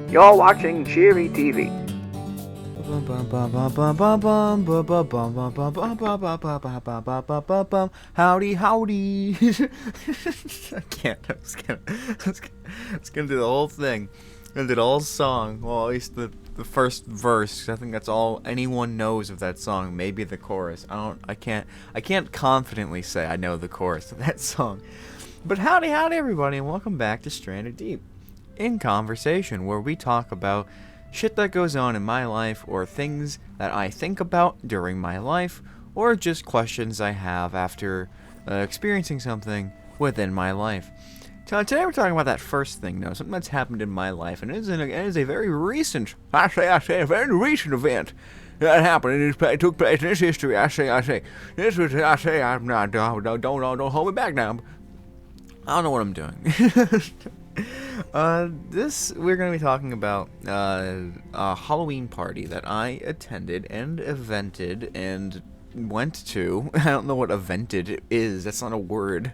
You're watching Cheery TV. Howdy, howdy. I can't. I was gonna do the whole thing. I'm gonna do the whole song. Well, at least the first verse. I think that's all anyone knows of that song. Maybe the chorus. I can't confidently say I know the chorus of that song. But howdy, everybody, and welcome back to Stranded Deep in Conversation, where we talk about shit that goes on in my life, or things that I think about during my life, or just questions I have after experiencing something within my life. Today we're talking about that first thing, though, something that's happened in my life, and it is a very recent, I say, a very recent event that happened. It took place in this history. I say, this was, I'm not, don't hold me back now. I don't know what I'm doing. We're going to be talking about a Halloween party that I attended and evented and went to. I don't know what evented is. That's not a word.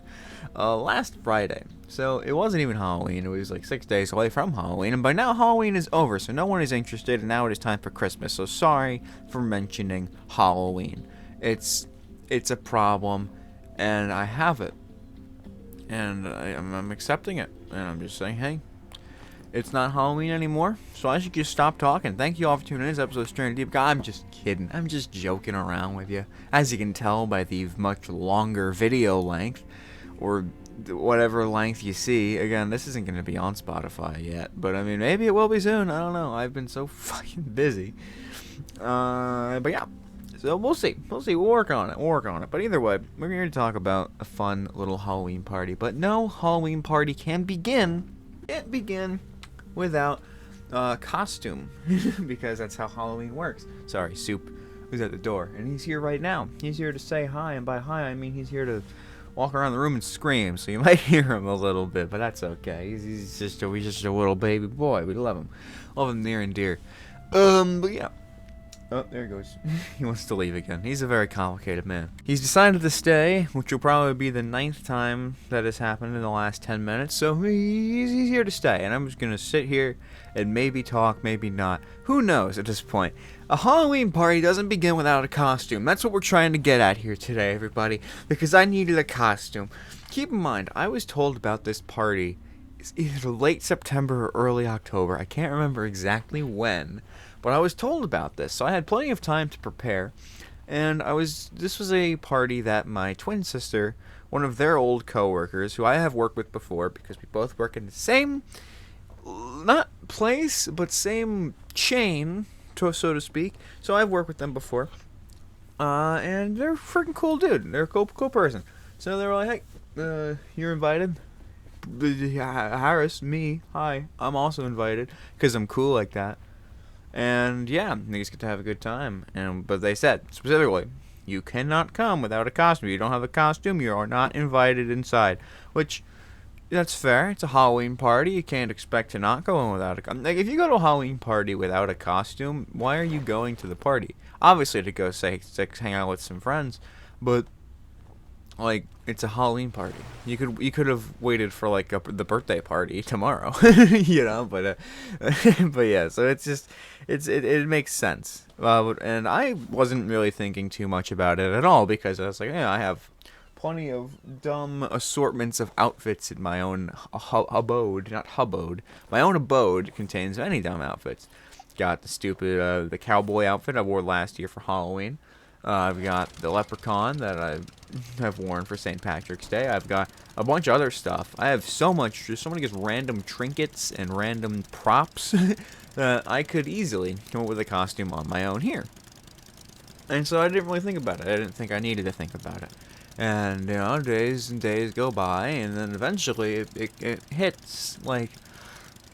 Last Friday. So it wasn't even Halloween. It was like 6 days away from Halloween. And by now Halloween is over, so no one is interested. And now it is time for Christmas. So sorry for mentioning Halloween. It's a problem, and I have it. And I'm accepting it. And I'm just saying, hey, it's not Halloween anymore, so I should just stop talking. Thank you all for tuning in to this episode of Stranded Deep. God, I'm just kidding. I'm just joking around with you. As you can tell by the much longer video length, or whatever length you see. Again, this isn't going to be on Spotify yet, but I mean, maybe it will be soon. I don't know. I've been so fucking busy. But yeah. So we'll see. We'll work on it. But either way, we're here to talk about a fun little Halloween party. But no Halloween party can't begin without costume. Because that's how Halloween works. Sorry, Soup, who's at the door. And he's here right now. He's here to say hi. And by hi, I mean he's here to walk around the room and scream. So you might hear him a little bit. But that's okay. He's just a little baby boy. We love him. Love him near and dear. But yeah. Oh, there he goes. He wants to leave again. He's a very complicated man. He's decided to stay, which will probably be the 9th time that has happened in the last 10 minutes. So he's here to stay. And I'm just going to sit here and maybe talk, maybe not. Who knows at this point? A Halloween party doesn't begin without a costume. That's what we're trying to get at here today, everybody. Because I needed a costume. Keep in mind, I was told about this party. It's either late September or early October. I can't remember exactly when. But I was told about this, so I had plenty of time to prepare. And this was a party that my twin sister, one of their old coworkers, who I have worked with before, because we both work in the same, not place, but same chain, so to speak. So I've worked with them before. And they're a freaking cool dude. They're a cool person. So they were like, hey, you're invited. Harris, me, hi, I'm also invited, because I'm cool like that. And yeah, they just get to have a good time. But they said specifically, you cannot come without a costume. If you don't have a costume, you are not invited inside. Which, that's fair. It's a Halloween party. You can't expect to not go in without a costume. Like, if you go to a Halloween party without a costume, why are you going to the party? Obviously to go hang out with some friends, but like, it's a Halloween party. You could have waited for like the birthday party tomorrow, you know. But but yeah. So it's just it makes sense. And I wasn't really thinking too much about it at all, because I was like, yeah, I have plenty of dumb assortments of outfits in my own abode. Not hubbode. My own abode contains many dumb outfits. Got the stupid the cowboy outfit I wore last year for Halloween. I've got the leprechaun that I have worn for St. Patrick's Day. I've got a bunch of other stuff. I have so many just random trinkets and random props that I could easily come up with a costume on my own here. And so I didn't really think about it. I didn't think I needed to think about it. And, you know, days and days go by, and then eventually it hits, like,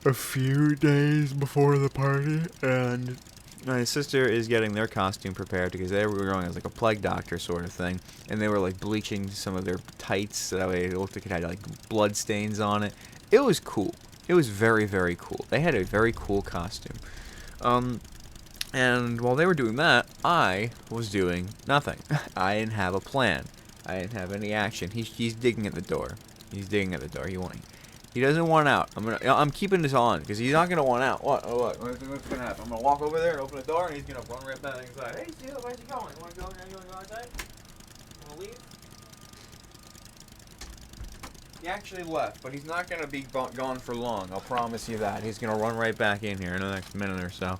a few days before the party, and my sister is getting their costume prepared, because they were going as like a plague doctor sort of thing, and they were like bleaching some of their tights so that way it looked like it had like blood stains on it. It was cool. It was very, very cool. They had a very cool costume. And while they were doing that, I was doing nothing. I didn't have a plan. I didn't have any action. He's digging at the door. He's digging at the door. He doesn't want out. I'm keeping this on because he's not gonna want out. What? Oh, what? What's gonna happen? I'm gonna walk over there and open the door, and he's gonna run right back inside. Hey, Steele, where's he going? You wanna go? You wanna go outside? You wanna leave? He actually left, but he's not gonna be gone for long. I'll promise you that. He's gonna run right back in here in the next minute or so.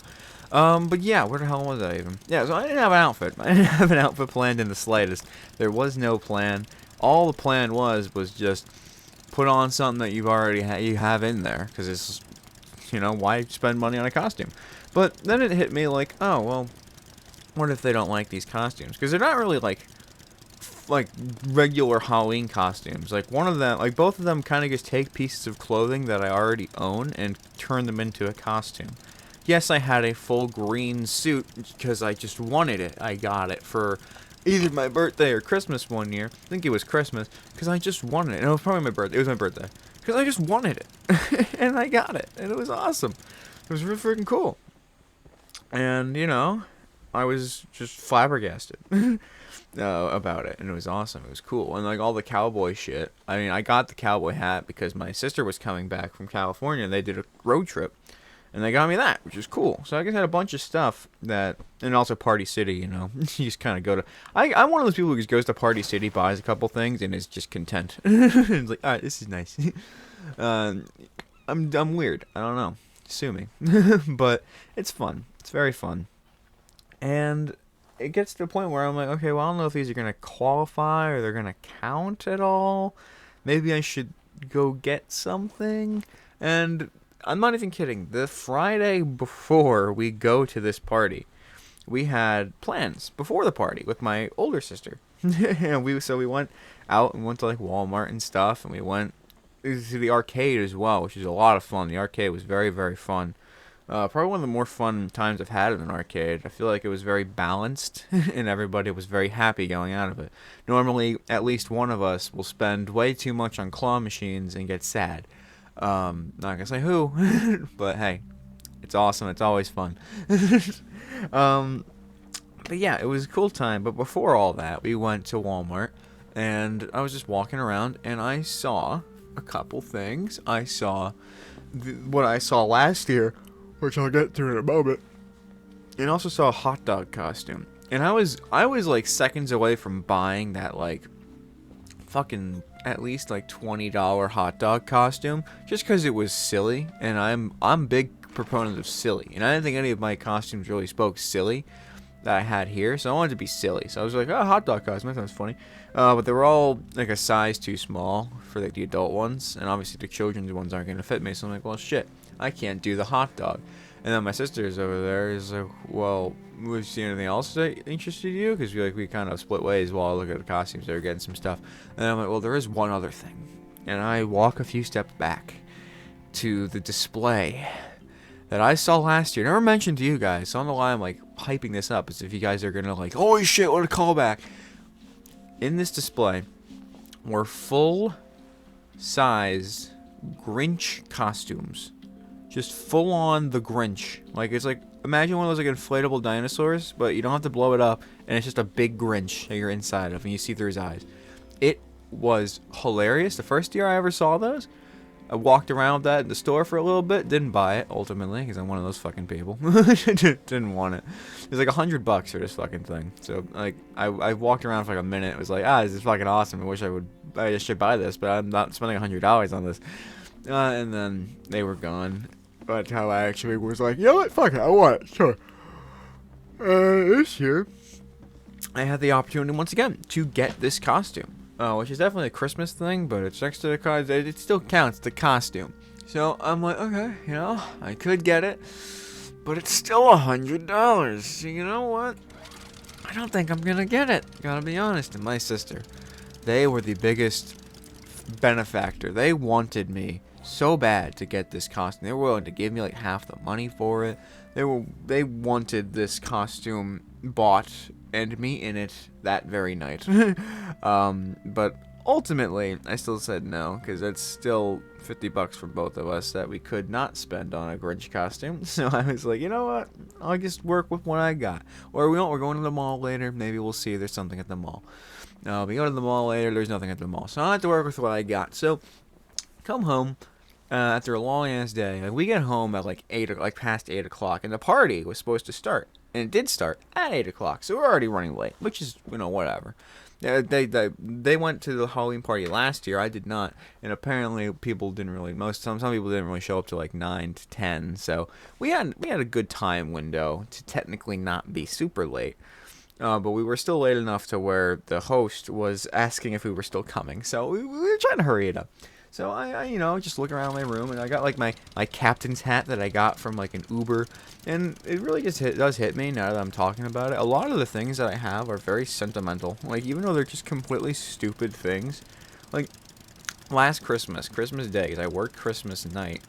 But yeah, where the hell was I even? Yeah, so I didn't have an outfit. I didn't have an outfit planned in the slightest. There was no plan. All the plan was just put on something that you have in there, because it's, why spend money on a costume? But then it hit me like, oh well, what if they don't like these costumes? Because they're not really like regular Halloween costumes. Like both of them kind of just take pieces of clothing that I already own and turn them into a costume. Yes, I had a full green suit because I just wanted it. I got it for either my birthday or Christmas one year. I think it was Christmas, because I just wanted it. And it was probably my birthday. It was my birthday. Because I just wanted it. And I got it. And it was awesome. It was really freaking cool. And, I was just flabbergasted about it. And it was awesome. It was cool. And, like, all the cowboy shit. I mean, I got the cowboy hat because my sister was coming back from California. And they did a road trip. And they got me that, which is cool. So I guess I had a bunch of stuff that, and also Party City, you just kind of go to. I'm one of those people who just goes to Party City, buys a couple things, and is just content. It's like, all right, this is nice. I'm weird. I don't know. Sue me, but it's fun. It's very fun, and it gets to the point where I'm like, okay, well, I don't know if these are gonna qualify or they're gonna count at all. Maybe I should go get something, and I'm not even kidding. The Friday before we go to this party, we had plans before the party with my older sister. And we went out and went to like Walmart and stuff, and we went to the arcade as well, which is a lot of fun. The arcade was very, very fun. Probably one of the more fun times I've had in an arcade. I feel like it was very balanced, and everybody was very happy going out of it. Normally, at least one of us will spend way too much on claw machines and get sad. Not gonna say who, but hey, it's awesome. It's always fun. But yeah, it was a cool time. But before all that, we went to Walmart, and I was just walking around, and I saw a couple things. I saw what I saw last year, which I'll get to in a moment, and also saw a hot dog costume. And I was like seconds away from buying that like fucking at least like $20 hot dog costume, just because it was silly, and I'm big proponent of silly, and I didn't think any of my costumes really spoke silly that I had here, so I wanted to be silly. So I was like, oh, hot dog costume, that sounds funny. But they were all like a size too small for like the adult ones, and obviously the children's ones aren't gonna fit me. So I'm like, well, shit, I can't do the hot dog. And then my sister's over there is like, well, we've seen anything else that interested you? Because we kind of split ways while I look at the costumes. They were getting some stuff. And I'm like, well, there is one other thing. And I walk a few steps back to the display that I saw last year. Never mentioned to you guys. So I don't know why I'm like hyping this up as if you guys are going to like, holy shit, what a callback. In this display were full-size Grinch costumes. Just full on the Grinch. Like, it's like, imagine one of those like inflatable dinosaurs, but you don't have to blow it up, and it's just a big Grinch that you're inside of, and you see through his eyes. It was hilarious. The first year I ever saw those, I walked around with that in the store for a little bit, didn't buy it, ultimately, because I'm one of those fucking people. Didn't want it. It was like $100 for this fucking thing. So, like, I walked around for like a minute. It was like, this is fucking awesome. I should buy this, but I'm not spending $100 on this. And then they were gone. But how I actually was like, you know what, fuck it, I want it, sure. This year, I had the opportunity once again to get this costume. Which is definitely a Christmas thing, but it's next to the card. It still counts, the costume. So I'm like, okay, I could get it, but it's still $100. So you know what? I don't think I'm gonna get it. Gotta be honest. And my sister, they were the biggest benefactor. They wanted me so bad to get this costume. They were willing to give me like half the money for it. They wanted this costume bought and me in it that very night. But ultimately, I still said no, because it's still $50 for both of us that we could not spend on a Grinch costume. So I was like, you know what? I'll just work with what I got. Or we're going to the mall later. Maybe we'll see if there's something at the mall. We go to the mall later. There's nothing at the mall. So I have to work with what I got. So come home after a long ass day. Like, we get home at like past 8 o'clock, and the party was supposed to start, and it did start at 8 o'clock. So we're already running late, which is whatever. They went to the Halloween party last year. I did not, and apparently people didn't really. Some people didn't really show up to like 9 to 10. So we had a good time window to technically not be super late. But we were still late enough to where the host was asking if we were still coming. So we were trying to hurry it up. So I just look around my room, and I got like my captain's hat that I got from like an Uber, and it really just does hit me now that I'm talking about it. A lot of the things that I have are very sentimental. Like, even though they're just completely stupid things. Like, last Christmas Day, 'cause I worked Christmas night.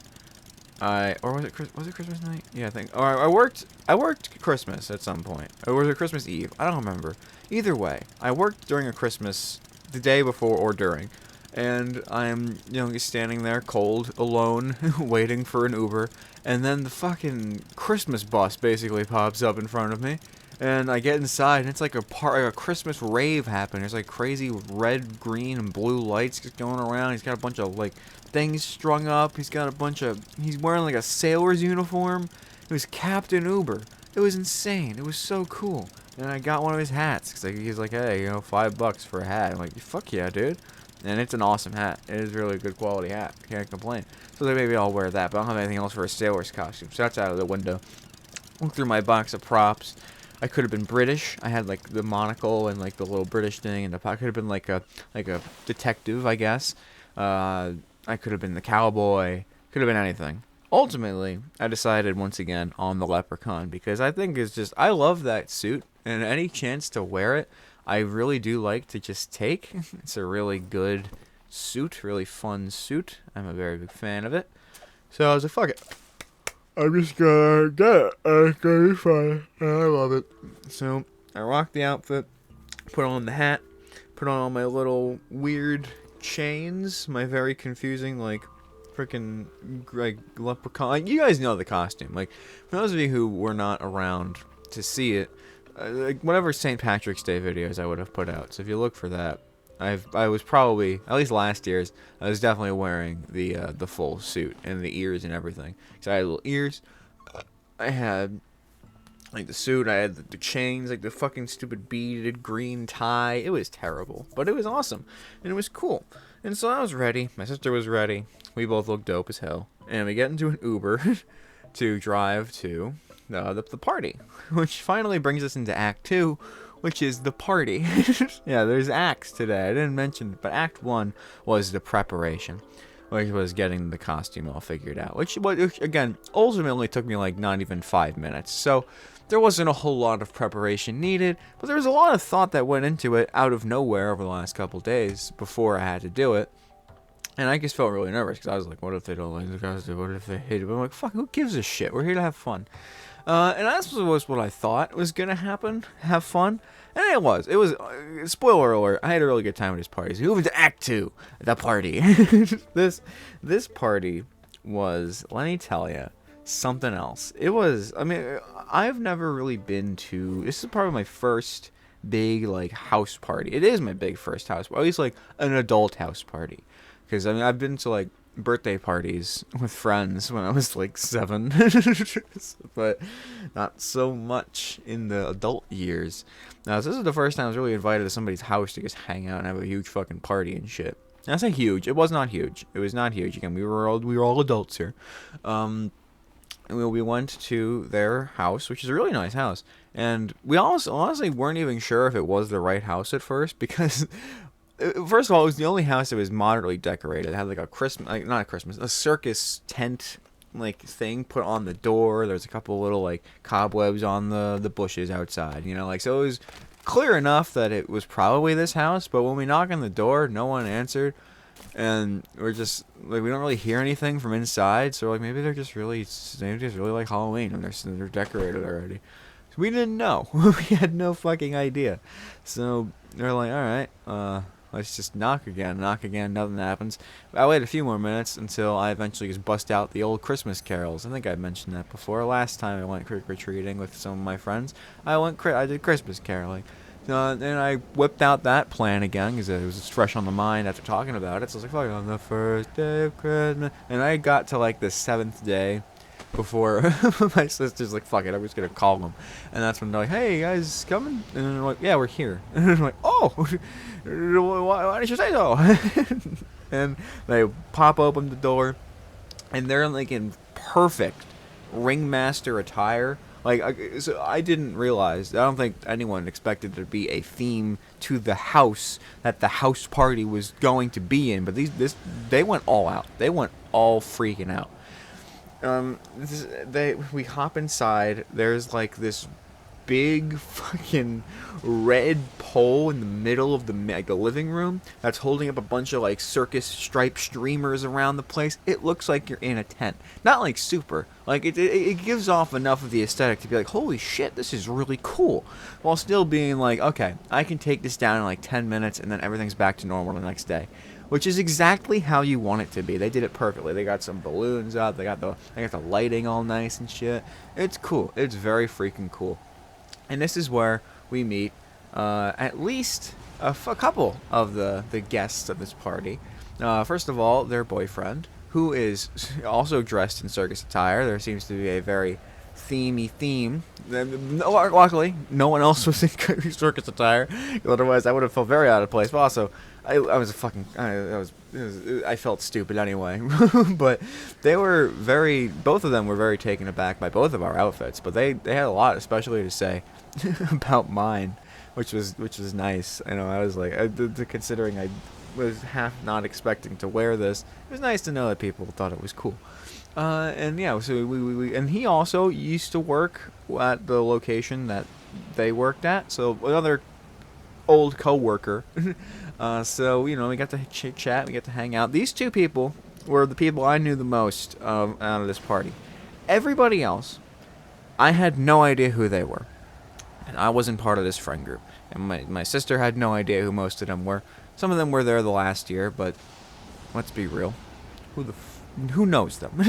Or was it Christmas night? Yeah, I think. Or I worked Christmas at some point. Or was it Christmas Eve? I don't remember. Either way, I worked during a Christmas, the day before or during. And I'm, standing there cold, alone, waiting for an Uber, and then the fucking Christmas bus basically pops up in front of me, and I get inside, and it's like a Christmas rave happening. There's like crazy red, green, and blue lights just going around. He's got a bunch of like things strung up. He's wearing like a sailor's uniform. It was Captain Uber. It was insane. It was so cool. And I got one of his hats, because he's like, hey, $5 for a hat. I'm like, fuck yeah, dude. And it's an awesome hat. It is really a good quality hat. Can't complain. So then maybe I'll wear that, but I don't have anything else for a sailor's costume. So that's out of the window. Look through my box of props. I could have been British. I had like the monocle and like the little British thing, and I could have been like a detective, I guess. I could have been the cowboy. Could have been anything. Ultimately, I decided once again on the leprechaun, because I think I love that suit, and any chance to wear it, I really do like to just take. It's a really good suit, really fun suit. I'm a very big fan of it. So I was like, fuck it. I'm just gonna get it. It's gonna be fun. And I love it. So I rocked the outfit, put on the hat, put on all my little weird chains, my very confusing, like, freaking, like, leprechaun. Like, you guys know the costume. Like, for those of you who were not around to see it, like whatever St. Patrick's Day videos I would have put out. So if you look for that, I was probably, at least last year's, I was definitely wearing the full suit and the ears and everything. So I had little ears. I had like the suit. I had the chains, like the fucking stupid beaded green tie. It was terrible, but it was awesome and it was cool. And so I was ready. My sister was ready. We both looked dope as hell. And we get into an Uber to drive to the party, which finally brings us into Act 2, which is the party. Yeah, there's acts today. I didn't mention it, but Act 1 was the preparation, which was getting the costume all figured out, which again, ultimately took me like not even 5 minutes. So there wasn't a whole lot of preparation needed, but there was a lot of thought that went into it out of nowhere over the last couple days before I had to do it. And I just felt really nervous, because I was like, what if they don't like the costume? What if they hate it? But I'm like, fuck, who gives a shit? We're here to have fun. And that was what I thought was going to happen. Have fun. And it was. It was, spoiler alert, I had a really good time at this party. So moving to Act 2, the party. This party was, let me tell you, something else. It was, I mean, I've never really been to, this is probably my first big, like, house party. It is my big first house, or at least, like, an adult house party. Because, I mean, I've been to, like, birthday parties with friends when I was like 7, but not so much in the adult years. Now, this is the first time I was really invited to somebody's house to just hang out and have a huge fucking party and shit. And I say huge. It was not huge. It was not huge. Again, we were all adults here. And we went to their house, which is a really nice house, and we also honestly weren't even sure if it was the right house at first, because first of all, it was the only house that was moderately decorated. It had like a circus tent like thing put on the door. There's a couple little like cobwebs on the bushes outside, so it was clear enough that it was probably this house. But when we knock on the door, no one answered, and we're just like, we don't really hear anything from inside. So we're like, maybe they just really like Halloween and they're decorated already. So we didn't know. We had no fucking idea. So they're like, all right, let's just knock again, nothing happens. I waited a few more minutes until I eventually just bust out the old Christmas carols. I think I mentioned that before. Last time I went trick-or-treating with some of my friends, I did Christmas caroling. And I whipped out that plan again because it was just fresh on the mind after talking about it. So I was like, fuck, on the first day of Christmas. And I got to like the 7th day before my sister's like, fuck it, I'm just going to call them. And that's when they're like, hey, you guys coming? And they're like, yeah, we're here. And I'm like, oh, why did you say so? And they pop open the door, and they're like in perfect ringmaster attire. So I didn't realize. I don't think anyone expected there to be a theme to the house that the house party was going to be in. But they went all out. They went all freaking out. We hop inside. There's like this big fucking red pole in the middle of the living room that's holding up a bunch of like circus stripe streamers around the place. It looks like you're in a tent. Not like super. Like it gives off enough of the aesthetic to be like, holy shit, this is really cool. While still being like, okay, I can take this down in like 10 minutes and then everything's back to normal the next day. Which is exactly how you want it to be. They did it perfectly. They got some balloons out. They got the lighting all nice and shit. It's cool. It's very freaking cool. And this is where we meet at least a couple of the guests of this party. First of all, their boyfriend, who is also dressed in circus attire. There seems to be a very themey theme. Luckily, no one else was in circus attire. Otherwise, I would have felt very out of place. But also, I felt stupid anyway. But both of them were very taken aback by both of our outfits. But they had a lot, especially to say about mine, which was nice. I know I was like, considering I was half not expecting to wear this, it was nice to know that people thought it was cool. And yeah, so we and he also used to work at the location that they worked at. So another old co-worker. So we got to chit chat, we got to hang out. These two people were the people I knew the most out of this party. Everybody else, I had no idea who they were, and I wasn't part of this friend group. And my sister had no idea who most of them were. Some of them were there the last year, but let's be real, who knows them?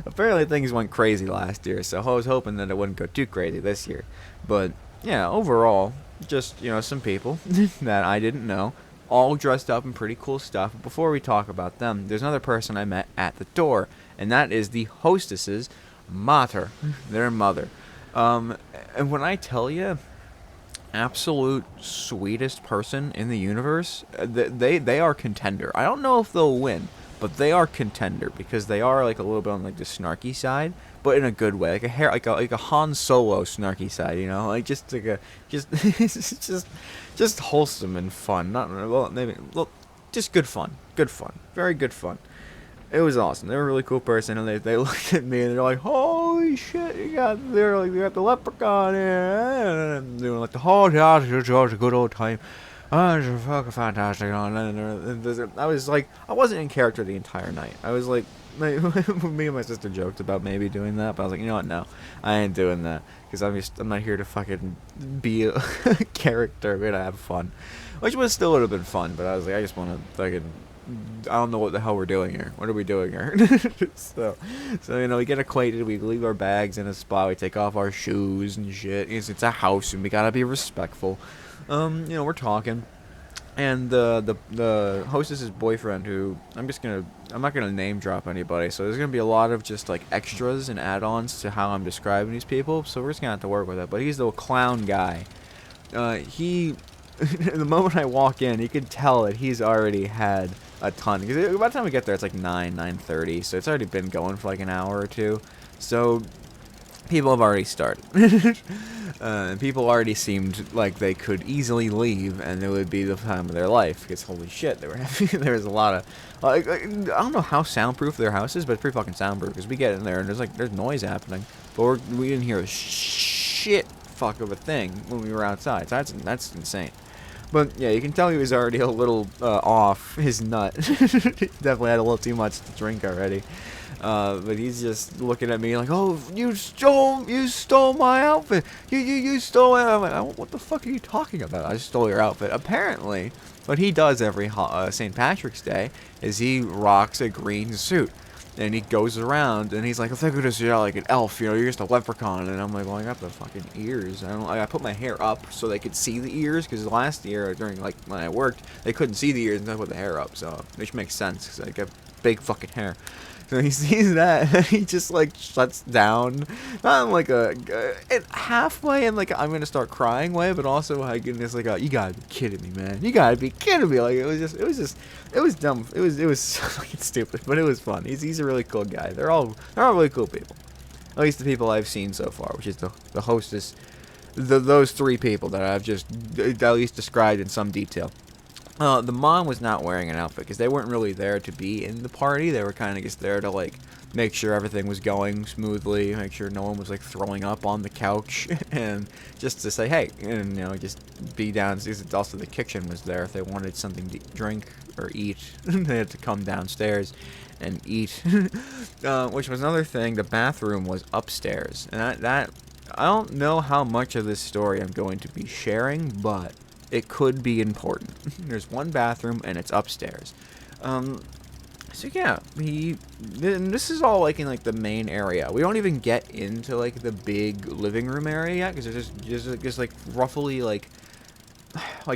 Apparently things went crazy last year, so I was hoping that it wouldn't go too crazy this year. But yeah, overall, just some people that I didn't know, all dressed up in pretty cool stuff. But before we talk about them, there's another person I met at the door, and that is the hostess's mother, their mother. And when I tell you, absolute sweetest person in the universe, they are contender. I don't know if they'll win, but they are contender because they are like a little bit on like the snarky side, but in a good way, like a Han Solo snarky side, like just just wholesome and fun. Just good fun, very good fun. It was awesome. They were a really cool person, and they looked at me and they're like, "Holy shit, you got the leprechaun here," and doing like the whole house, it's a good old time. Oh, it's fucking fantastic. I was like, I wasn't in character the entire night. I was like, me and my sister joked about maybe doing that, but I was like, you know what, no, I ain't doing that, because I'm not here to fucking be a character. I'm gonna have fun, which would have been fun, but I was like, I just want to fucking, I don't know what the hell we're doing here. What are we doing here? so we get acquainted. We leave our bags in a spot. We take off our shoes and shit. It's a house, and we gotta be respectful. We're talking, and the hostess's boyfriend, who I'm not gonna name drop anybody, so there's gonna be a lot of just like extras and add-ons to how I'm describing these people. So we're just gonna have to work with it. But he's the clown guy. The moment I walk in, you can tell that he's already had a ton. Because by the time we get there, it's like 9:30, so it's already been going for like an hour or two. So people have already started. People already seemed like they could easily leave, and it would be the time of their life. Because holy shit, there was a lot of. I don't know how soundproof their house is, but it's pretty fucking soundproof. Because we get in there and there's noise happening, but we didn't hear a shit fuck of a thing when we were outside. So that's insane. But yeah, you can tell he was already a little off his nut. He definitely had a little too much to drink already. But he's just looking at me like, "Oh, you stole my outfit. You stole it." I'm like, "Oh, what the fuck are you talking about? I stole your outfit." Apparently, what he does every St. Patrick's Day is he rocks a green suit. And he goes around, and he's like, I think of this, you're like an elf, you know, you're just a leprechaun. And I'm like, well, I got the fucking ears. I put my hair up so they could see the ears, because last year, during, like, when I worked, they couldn't see the ears, and I put the hair up, so, which makes sense, because I got big fucking hair. So he sees that, and he just, like, shuts down, not in, like, halfway in, like, I'm gonna start crying way, but also, like, in this, like, you gotta be kidding me, man. You gotta be kidding me. Like, it was dumb. It was so fucking stupid, but it was fun. He's a really cool guy. They're all really cool people. At least the people I've seen so far, which is the hostess, those 3 people that I've just at least described in some detail. The mom was not wearing an outfit because they weren't really there to be in the party. They were kind of just there to, like, make sure everything was going smoothly, make sure no one was, like, throwing up on the couch, and just to say, hey, and, you know, just be downstairs. Also, the kitchen was there if they wanted something to drink or eat. They had to come downstairs and eat. Which was another thing. The bathroom was upstairs, and that I don't know how much of this story I'm going to be sharing, but it could be important. There's one bathroom, and it's upstairs. So yeah, and this is all, like, in, like, the main area. We don't even get into, like, the big living room area yet, because there's just, like, roughly, like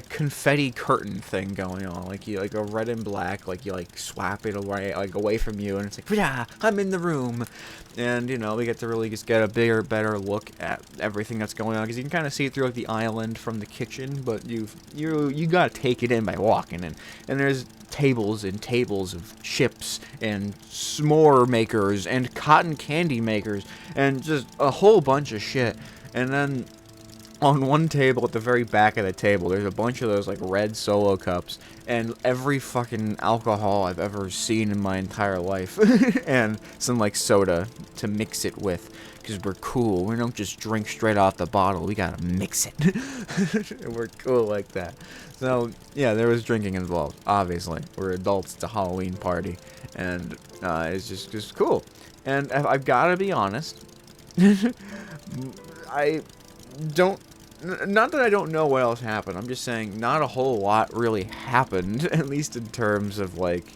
confetti curtain thing going on, like a red and black, like you like swap it away, like away from you, and it's like, yeah, I'm in the room, and you know, we get to really just get a bigger, better look at everything that's going on, because you can kind of see it through, like, the island from the kitchen, but you gotta take it in by walking in, and there's tables and tables of chips and s'more makers and cotton candy makers and just a whole bunch of shit, and then on one table, at the very back of the table, there's a bunch of those, like, red Solo cups, and every fucking alcohol I've ever seen in my entire life, and some, like, soda to mix it with, because we're cool. We don't just drink straight off the bottle. We gotta mix it. We're cool like that. So, yeah, there was drinking involved, obviously. We're adults. It's a Halloween party, and it's just cool. And I've gotta be honest, I don't... Not that I don't know what else happened. I'm just saying not a whole lot really happened, at least in terms of, like,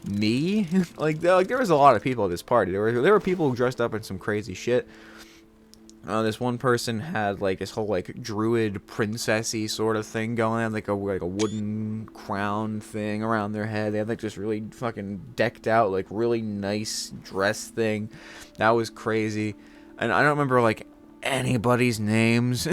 me. Like there was a lot of people at this party. There were people who dressed up in some crazy shit. This one person had, like, this whole, like, druid princessy sort of thing going on, like a wooden crown thing around their head. They had, like, this really fucking decked out, like, really nice dress thing. That was crazy. And I don't remember, like, anybody's names,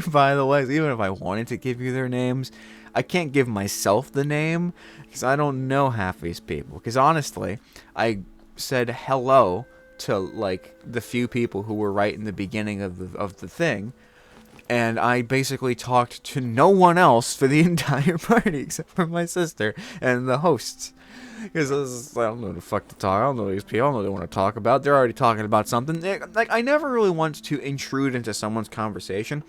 by the way. Even if I wanted to give you their names, I can't give myself the name, because I don't know half these people. Because honestly, I said hello to, like, the few people who were right in the beginning of the thing, and I basically talked to no one else for the entire party except for my sister and the hosts. Because I don't know the fuck to talk. I don't know these people. I don't know what they want to talk about. They're already talking about something. Like, I never really want to intrude into someone's conversation,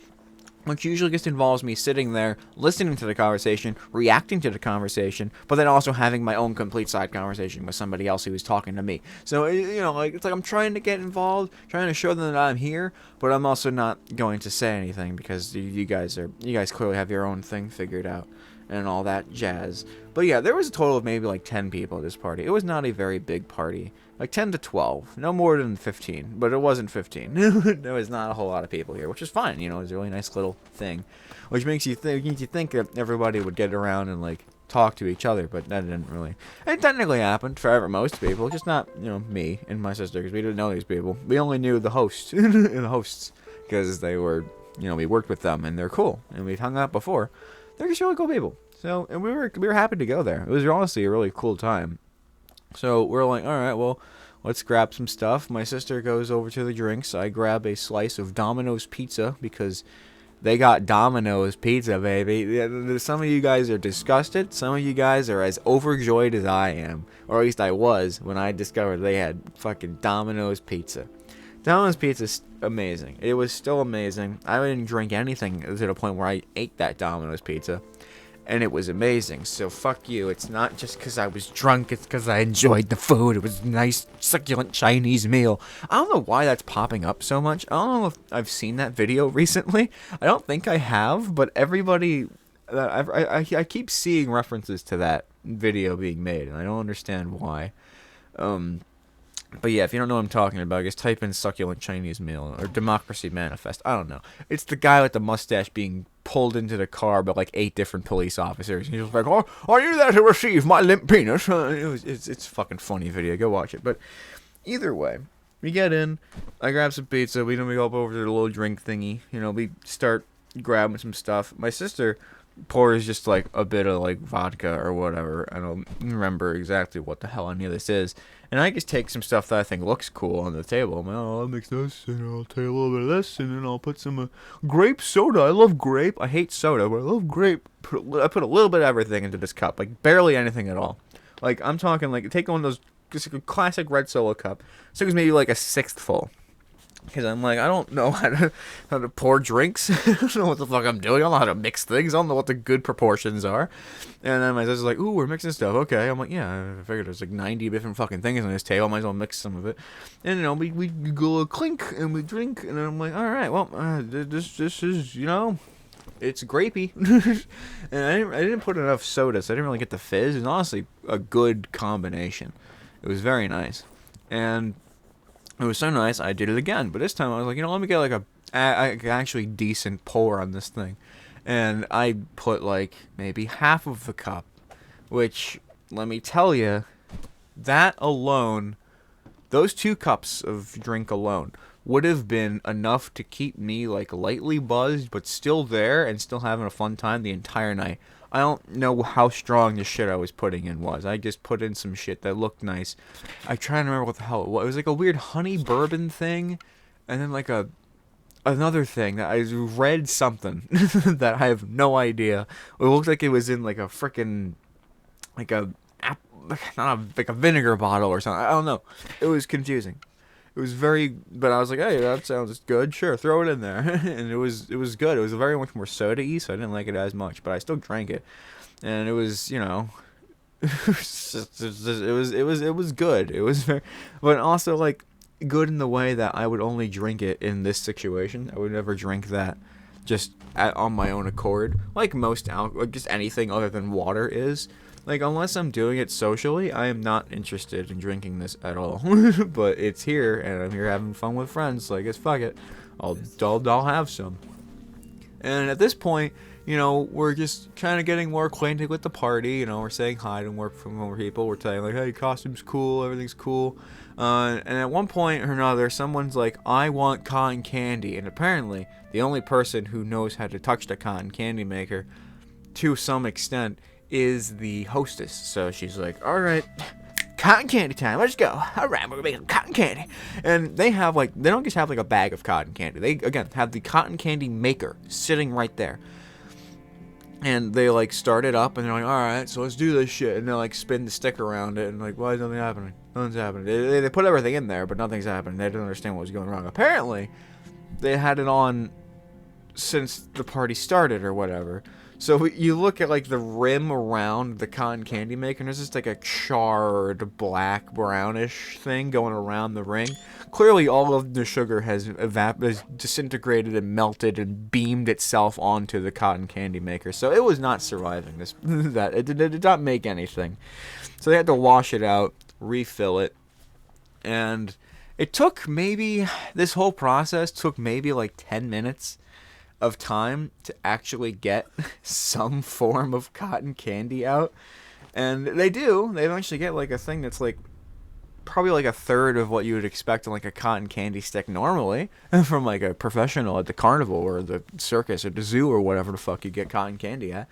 which usually just involves me sitting there, listening to the conversation, reacting to the conversation, but then also having my own complete side conversation with somebody else who is talking to me. So, you know, like, it's like I'm trying to get involved, trying to show them that I'm here, but I'm also not going to say anything, because you guys clearly have your own thing figured out and all that jazz. But yeah, there was a total of maybe like 10 people at this party. It was not a very big party. Like 10 to 12. No more than 15. But it wasn't 15. There was not a whole lot of people here, which is fine. You know, it's a really nice little thing. Which makes you think that everybody would get around and, like, talk to each other. But that didn't really... It technically happened for most people. Just not, you know, me and my sister, because we didn't know these people. We only knew the host and the hosts, because they were, you know, we worked with them and they're cool. And we've hung out before. They're just really cool people. So, and we were happy to go there. It was honestly a really cool time. So we're like, all right, well, let's grab some stuff. My sister goes over to the drinks. I grab a slice of Domino's pizza, because they got Domino's pizza, baby. Some of you guys are disgusted. Some of you guys are as overjoyed as I am. Or at least I was when I discovered they had fucking Domino's pizza. Domino's pizza is amazing. It was still amazing. I didn't drink anything to the point where I ate that Domino's pizza. And it was amazing. So fuck you. It's not just because I was drunk. It's because I enjoyed the food. It was a nice, succulent Chinese meal. I don't know why that's popping up so much. I don't know if I've seen that video recently. I don't think I have. But everybody... I keep seeing references to that video being made. And I don't understand why. But yeah, if you don't know what I'm talking about, just type in succulent Chinese meal or democracy manifest. I don't know. It's the guy with the mustache being pulled into the car by like 8 different police officers. And he's like, "Oh, are you there to receive my limp penis?" It's a fucking funny video. Go watch it. But either way, we get in. I grab some pizza. We go up over to the little drink thingy. We start grabbing some stuff. My sister pours just like a bit of like vodka or whatever. I don't remember exactly what the hell any of this is. And I just take some stuff that I think looks cool on the table. I'm like, oh, I'll mix this, and I'll take a little bit of this, and then I'll put some grape soda. I love grape. I hate soda, but I love grape. I put a little bit of everything into this cup, like barely anything at all. Like I'm talking like take one of those just like a classic red Solo cup. So it was maybe like a sixth full. Because I'm like, I don't know how to pour drinks. I don't know what the fuck I'm doing. I don't know how to mix things. I don't know what the good proportions are. And then my sister's like, ooh, we're mixing stuff. Okay. I'm like, yeah, I figured there's like 90 different fucking things on this table. Might as well mix some of it. And, we go a clink and we drink. And I'm like, all right, well, this is, it's grapey. And I didn't put enough soda, so I didn't really get the fizz. It's honestly a good combination. It was very nice. And it was so nice, I did it again. But this time I was like, let me get like a actually decent pour on this thing. And I put like maybe half of the cup. Which, let me tell you, that alone, those 2 cups of drink alone, would have been enough to keep me like lightly buzzed, but still there and still having a fun time the entire night. I don't know how strong the shit I was putting in was. I just put in some shit that looked nice. I try to remember what the hell it was. It was like a weird honey bourbon thing, and then like another thing that I read something that I have no idea. It looked like it was in like a freaking like like a vinegar bottle or something. I don't know. It was confusing. It was but I was like, hey, that sounds good. Sure, throw it in there. And it was good. It was very much more soda-y, so I didn't like it as much, but I still drank it. And it was, it was good. It was very, but also like good in the way that I would only drink it in this situation. I would never drink that just on my own accord, like most alcohol, just anything other than water is. Like, unless I'm doing it socially, I am not interested in drinking this at all. But it's here, and I'm here having fun with friends, so I guess fuck it. I'll have some. And at this point, we're just kind of getting more acquainted with the party. We're saying hi to more people. We're telling, like, hey, costume's cool, everything's cool. And at one point or another, someone's like, I want cotton candy. And apparently, the only person who knows how to touch the cotton candy maker, to some extent, is the hostess. So she's like, all right, cotton candy time, let's go. All right, we're gonna make some cotton candy. And they don't just have like a bag of cotton candy. They again have the cotton candy maker sitting right there. And they like start it up and they're like, all right, so let's do this shit. And they like spin the stick around it and like, why is nothing happening? Nothing's happening. They put everything in there, but nothing's happening. They didn't understand what was going wrong. Apparently, they had it on since the party started or whatever. So you look at like the rim around the cotton candy maker, and there's just like a charred black brownish thing going around the ring. Clearly, all of the sugar has disintegrated and melted and beamed itself onto the cotton candy maker. So it was not surviving this. It did not make anything. So they had to wash it out, refill it, and it took this whole process took maybe like 10 minutes of time to actually get some form of cotton candy out. And they eventually get like a thing that's like probably like a third of what you would expect on like a cotton candy stick normally from like a professional at the carnival or the circus or the zoo or whatever the fuck you get cotton candy at.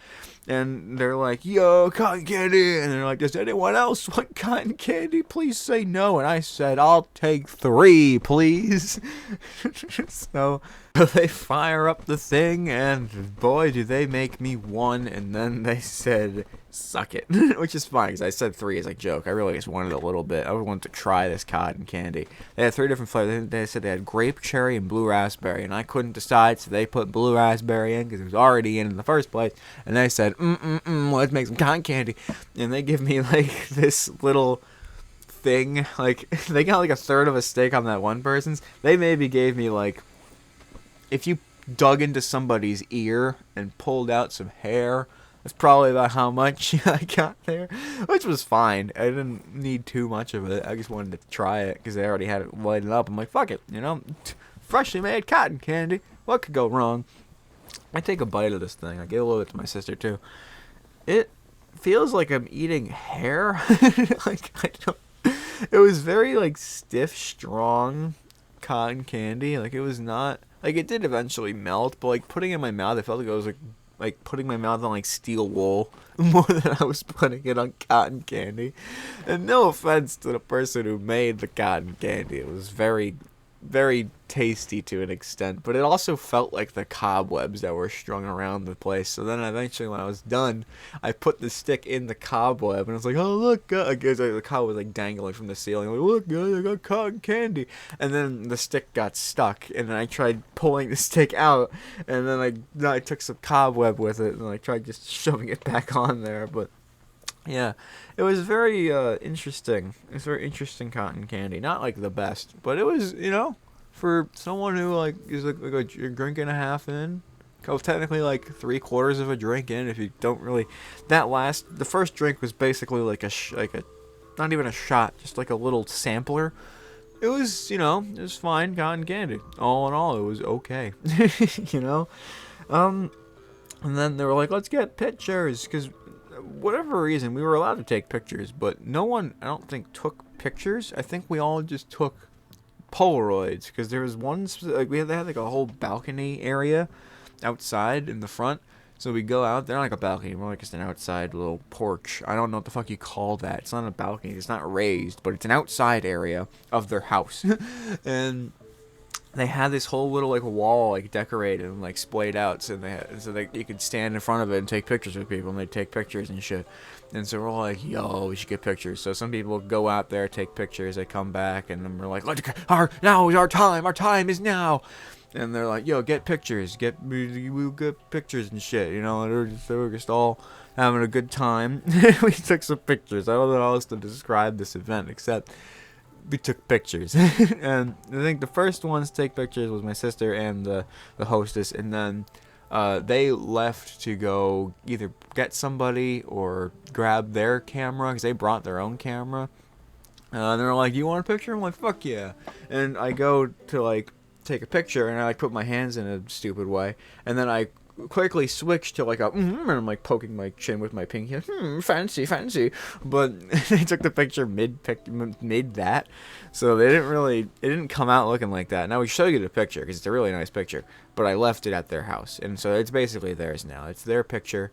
And they're like, yo, cotton candy. And they're like, does anyone else want cotton candy? Please say no. And I said, I'll take 3, please. So they fire up the thing, and boy, do they make me 1. And then they said, suck it. Which is fine, because I said 3 as a joke. I really just wanted a little bit. I wanted to try this cotton candy. They had 3 different flavors. They said they had grape, cherry, and blue raspberry. And I couldn't decide, so they put blue raspberry in, because it was already in the first place. And they said, let's make some cotton candy. And they give me like this little thing, like they got like a third of a steak on that one person's. They maybe gave me like, if you dug into somebody's ear and pulled out some hair, That's probably about how much I got there, which was fine. I didn't need too much of it. I just wanted to try it because I already had it lighted up. I'm like, fuck it, freshly made cotton candy. What could go wrong? I take a bite of this thing. I gave a little bit to my sister too. It feels like I'm eating hair. Like I don't. It was very like stiff, strong cotton candy. Like it was not like it did eventually melt, but like putting it in my mouth, I felt like I was like putting my mouth on like steel wool more than I was putting it on cotton candy. And no offense to the person who made the cotton candy, it was very, very tasty to an extent, but it also felt like the cobwebs that were strung around the place. So then eventually when I was done, I put the stick in the cobweb and I was like, oh look, the cobweb was like dangling from the ceiling. I'm like, look guys, I got cotton candy. And then the stick got stuck and then I tried pulling the stick out and then I took some cobweb with it and I tried just shoving it back on there. But yeah, it was very interesting. It's very interesting cotton candy. Not like the best, but it was, for someone who like is like a drink and a half in, technically like 3/4 of a drink in. If you don't really, the first drink was basically like not even a shot, just like a little sampler. It was, it was fine cotton candy. All in all, it was okay. And then they were like, let's get pictures, because whatever reason, we were allowed to take pictures, but no one, I don't think, took pictures. I think we all just took Polaroids, because there was one, they had like a whole balcony area outside in the front. So we go out there, not like a balcony, more like just an outside little porch. I don't know what the fuck you call that. It's not a balcony, it's not raised, but it's an outside area of their house. And they had this whole little like wall like decorated and like splayed out, so you could stand in front of it and take pictures with people, and they'd take pictures and shit. And so we're all like, yo, we should get pictures. So some people go out there, take pictures, they come back, and then we're like, now is our time is now. And they're like, yo, get pictures, we'll get pictures and shit, and they were just all having a good time. We took some pictures. I don't know how else to describe this event except we took pictures. And I think the first ones to take pictures was my sister and the hostess, and then they left to go either get somebody or grab their camera, because they brought their own camera. And they're like, you want a picture? I'm like, fuck yeah. And I go to like take a picture, and I like put my hands in a stupid way, and then I quickly switch to like and I'm like poking my chin with my pinky, fancy, but they took the picture mid that, so it didn't come out looking like that. Now we show you the picture because it's a really nice picture, but I left it at their house, and so it's basically theirs now. It's their picture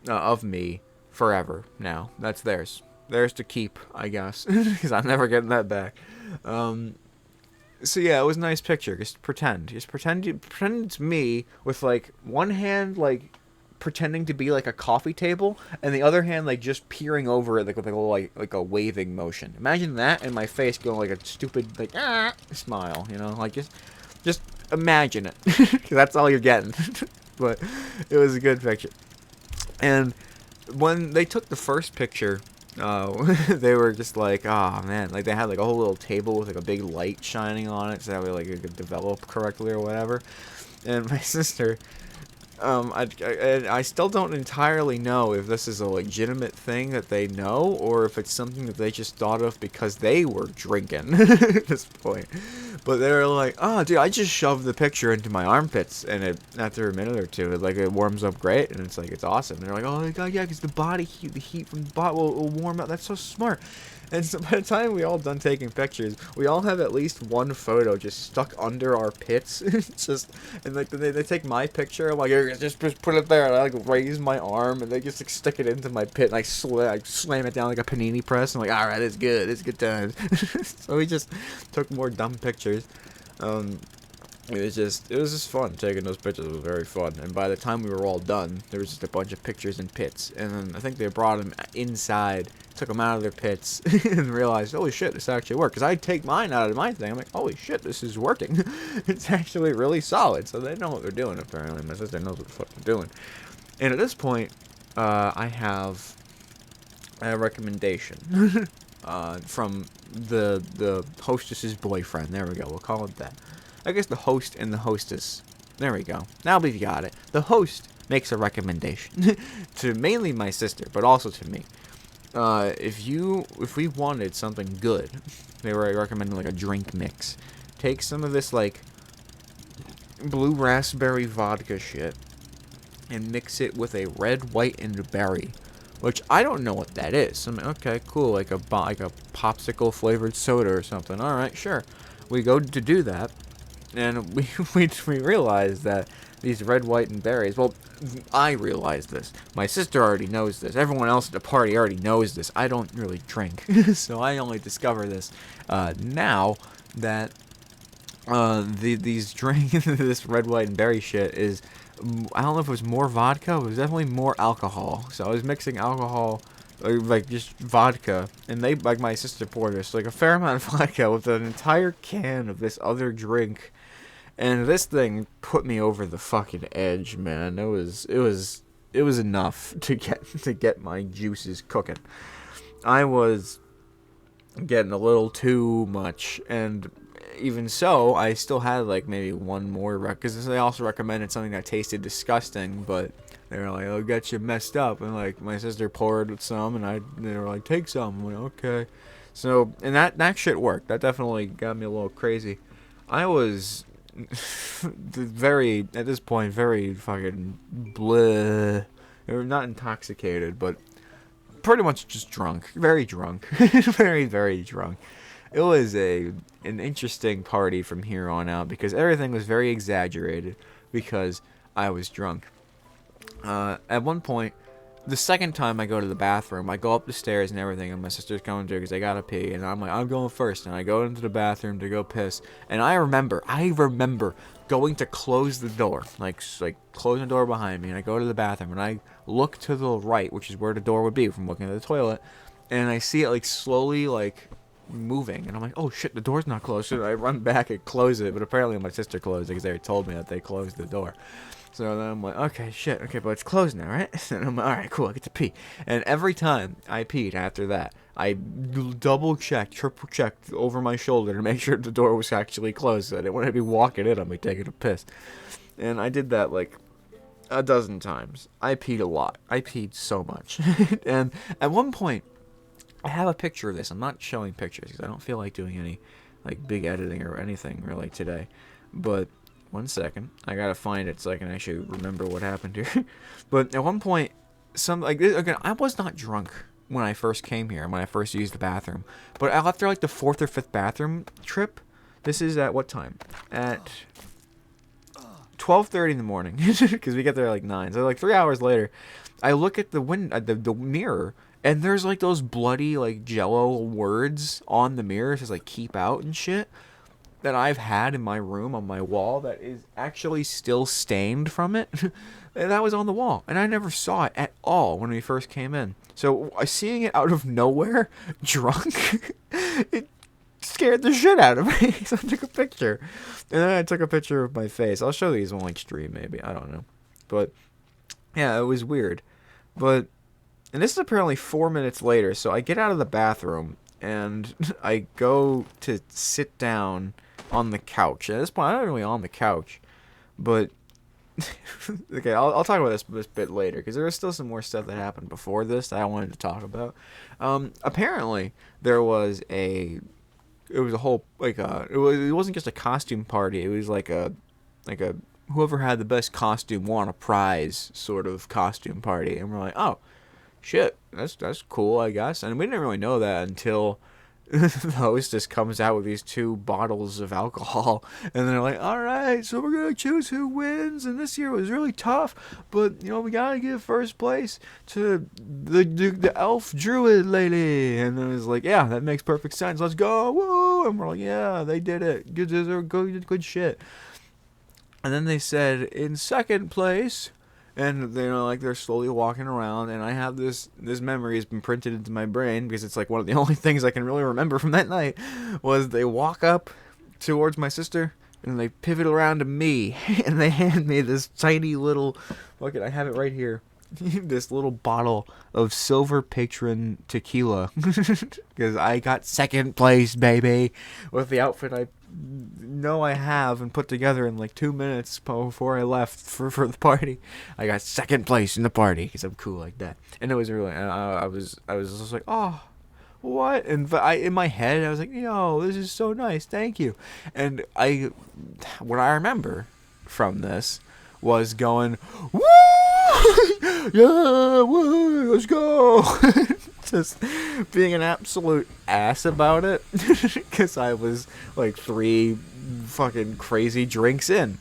of me forever now. That's theirs to keep, I guess, because I'm never getting that back. So yeah, it was a nice picture. Just pretend it's me with like one hand like pretending to be like a coffee table, and the other hand like just peering over it like with like a waving motion. Imagine that, and my face going like a stupid like smile, like just imagine it, because that's all you're getting. But it was a good picture. And when they took the first picture, they were just like, oh man, like they had like a whole little table with like a big light shining on it, so that way like it could develop correctly or whatever. And my sister, I still don't entirely know if this is a legitimate thing that they know, or if it's something that they just thought of because they were drinking at this point. But they were like, oh dude, I just shoved the picture into my armpits, and after a minute or two, it warms up great, and it's awesome. And they're like, oh my god, yeah, because the heat from the body will warm up. That's so smart. And so by the time we all done taking pictures, we all have at least one photo just stuck under our pits. And like they take my picture, I'm like, just put it there, and I like raise my arm, and they just like stick it into my pit, and I slam it down like a panini press. I'm like, all right, it's good times. So we just took more dumb pictures. It was just fun taking those pictures. It was very fun. And by the time we were all done, there was just a bunch of pictures in pits. And then I think they brought them inside, took them out of their pits, and realized, holy shit, this actually worked. Because I take mine out of my thing. I'm like, holy shit, this is working. It's actually really solid. So they know what they're doing, apparently. My sister knows what the fuck they're doing. And at this point, I have a recommendation from the hostess's boyfriend. There we go. We'll call it that. I guess the host and the hostess. There we go. Now we've got it. The host makes a recommendation to mainly my sister, but also to me. If we wanted something good, they were recommending like a drink mix. Take some of this like blue raspberry vodka shit and mix it with a red, white, and berry, which I don't know what that is. I'm like, okay, cool, like a popsicle flavored soda or something. All right, sure. We go to do that, and we realize that these red, white, and berries. Well, I realized this. My sister already knows this. Everyone else at the party already knows this. I don't really drink, so I only discover this now that these drink this red, white, and berry shit is. I don't know if it was more vodka. It was definitely more alcohol. So I was mixing alcohol, like just vodka, and they like my sister poured us like a fair amount of vodka with an entire can of this other drink, and this thing put me over the fucking edge, man. It was enough to get my juices cooking. I was getting a little too much, and even so, I still had like maybe one more because they also recommended something that tasted disgusting, but they were like, "It'll get you messed up," and like my sister poured some, and they were like, "Take some." I'm like, okay, so and that shit worked. That definitely got me a little crazy. I was very at this point very fucking bleh, or not intoxicated, but pretty much just drunk, very drunk, very very drunk. It was an interesting party from here on out because everything was very exaggerated because I was drunk. At one point, the second time I go to the bathroom, I go up the stairs and everything, and my sister's coming through because I gotta pee, and I'm like, I'm going first, and I go into the bathroom to go piss, and I remember going to close the door, like closing the door behind me, and I go to the bathroom, and I look to the right, which is where the door would be from looking at the toilet, and I see it like slowly like moving, and I'm like, oh shit, the door's not closed. So I run back and close it, but apparently my sister closed it because they told me that they closed the door. So then I'm like, okay, shit, okay, but it's closed now, right? And I'm like, alright, cool, I get to pee. And every time I peed after that, I double checked, triple checked over my shoulder to make sure the door was actually closed, so I didn't want to be walking in on me taking a piss. And I did that like a dozen times. I peed a lot. I peed so much. And at one point, I have a picture of this. I'm not showing pictures because I don't feel like doing any like big editing or anything really today. But one second, I gotta find it so I can actually remember what happened here. But at one point, again, I was not drunk when I first came here, when I first used the bathroom. But after like the 4th or 5th bathroom trip, this is at what time? At 12:30 in the morning because we get there at like 9. So like 3 hours later, I look at the mirror. And there's like those bloody like Jello words on the mirror, it says like keep out and shit, that I've had in my room on my wall that is actually still stained from it. And that was on the wall, and I never saw it at all when we first came in. So seeing it out of nowhere, drunk, it scared the shit out of me. So I took a picture, and then I took a picture of my face. I'll show these on like stream maybe, I don't know, but yeah, it was weird, but. And this is apparently 4 minutes later, so I get out of the bathroom, and I go to sit down on the couch. At this point, I'm not really on the couch, but... okay, I'll talk about this bit later, because there was still some more stuff that happened before this that I wanted to talk about. Apparently, there was a... It was a whole, like, it wasn't just a costume party, it was like a whoever had the best costume won a prize sort of costume party, and we're like, oh... shit, that's cool, I guess. And we didn't really know that until the hostess comes out with these 2 bottles of alcohol, and they're like, all right, so we're gonna choose who wins, and this year was really tough, but you know, we gotta give first place to the elf druid lady. And then it's like, yeah, that makes perfect sense, let's go, woo. And we're like, yeah, they did it, good shit. And then they said in second place, and they're slowly walking around, and I have this memory has been printed into my brain because it's like one of the only things I can really remember from that night was they walk up towards my sister and they pivot around to me and they hand me this tiny little, look at, I have it right here, this little bottle of Silver Patron tequila because I got second place, baby, with the outfit I know I have and put together in like 2 minutes before I left for the party. I got second place in the party because I'm cool like that. And it was really, I was just like, oh, what? And in my head, I was like, yo, this is so nice, thank you. And what I remember from this was going, woo, yeah, woo, let's go. Just being an absolute ass about it because I was like 3 fucking crazy drinks in.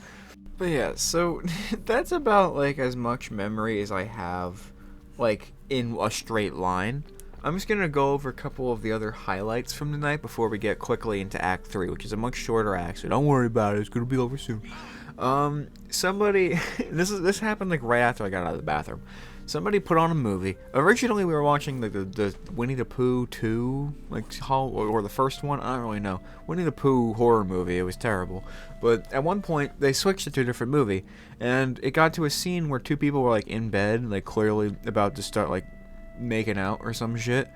But yeah, so that's about like as much memory as I have like in a straight line. I'm just gonna go over a couple of the other highlights from the night before we get quickly into Act 3, which is a much shorter act, so don't worry about it, it's gonna be over soon. Somebody, this happened like right after I got out of the bathroom. Somebody put on a movie. Originally, we were watching the Winnie the Pooh 2, like or the first one. I don't really know. Winnie the Pooh horror movie. It was terrible. But at one point, they switched it to a different movie, and it got to a scene where 2 people were like in bed, like clearly about to start like making out or some shit.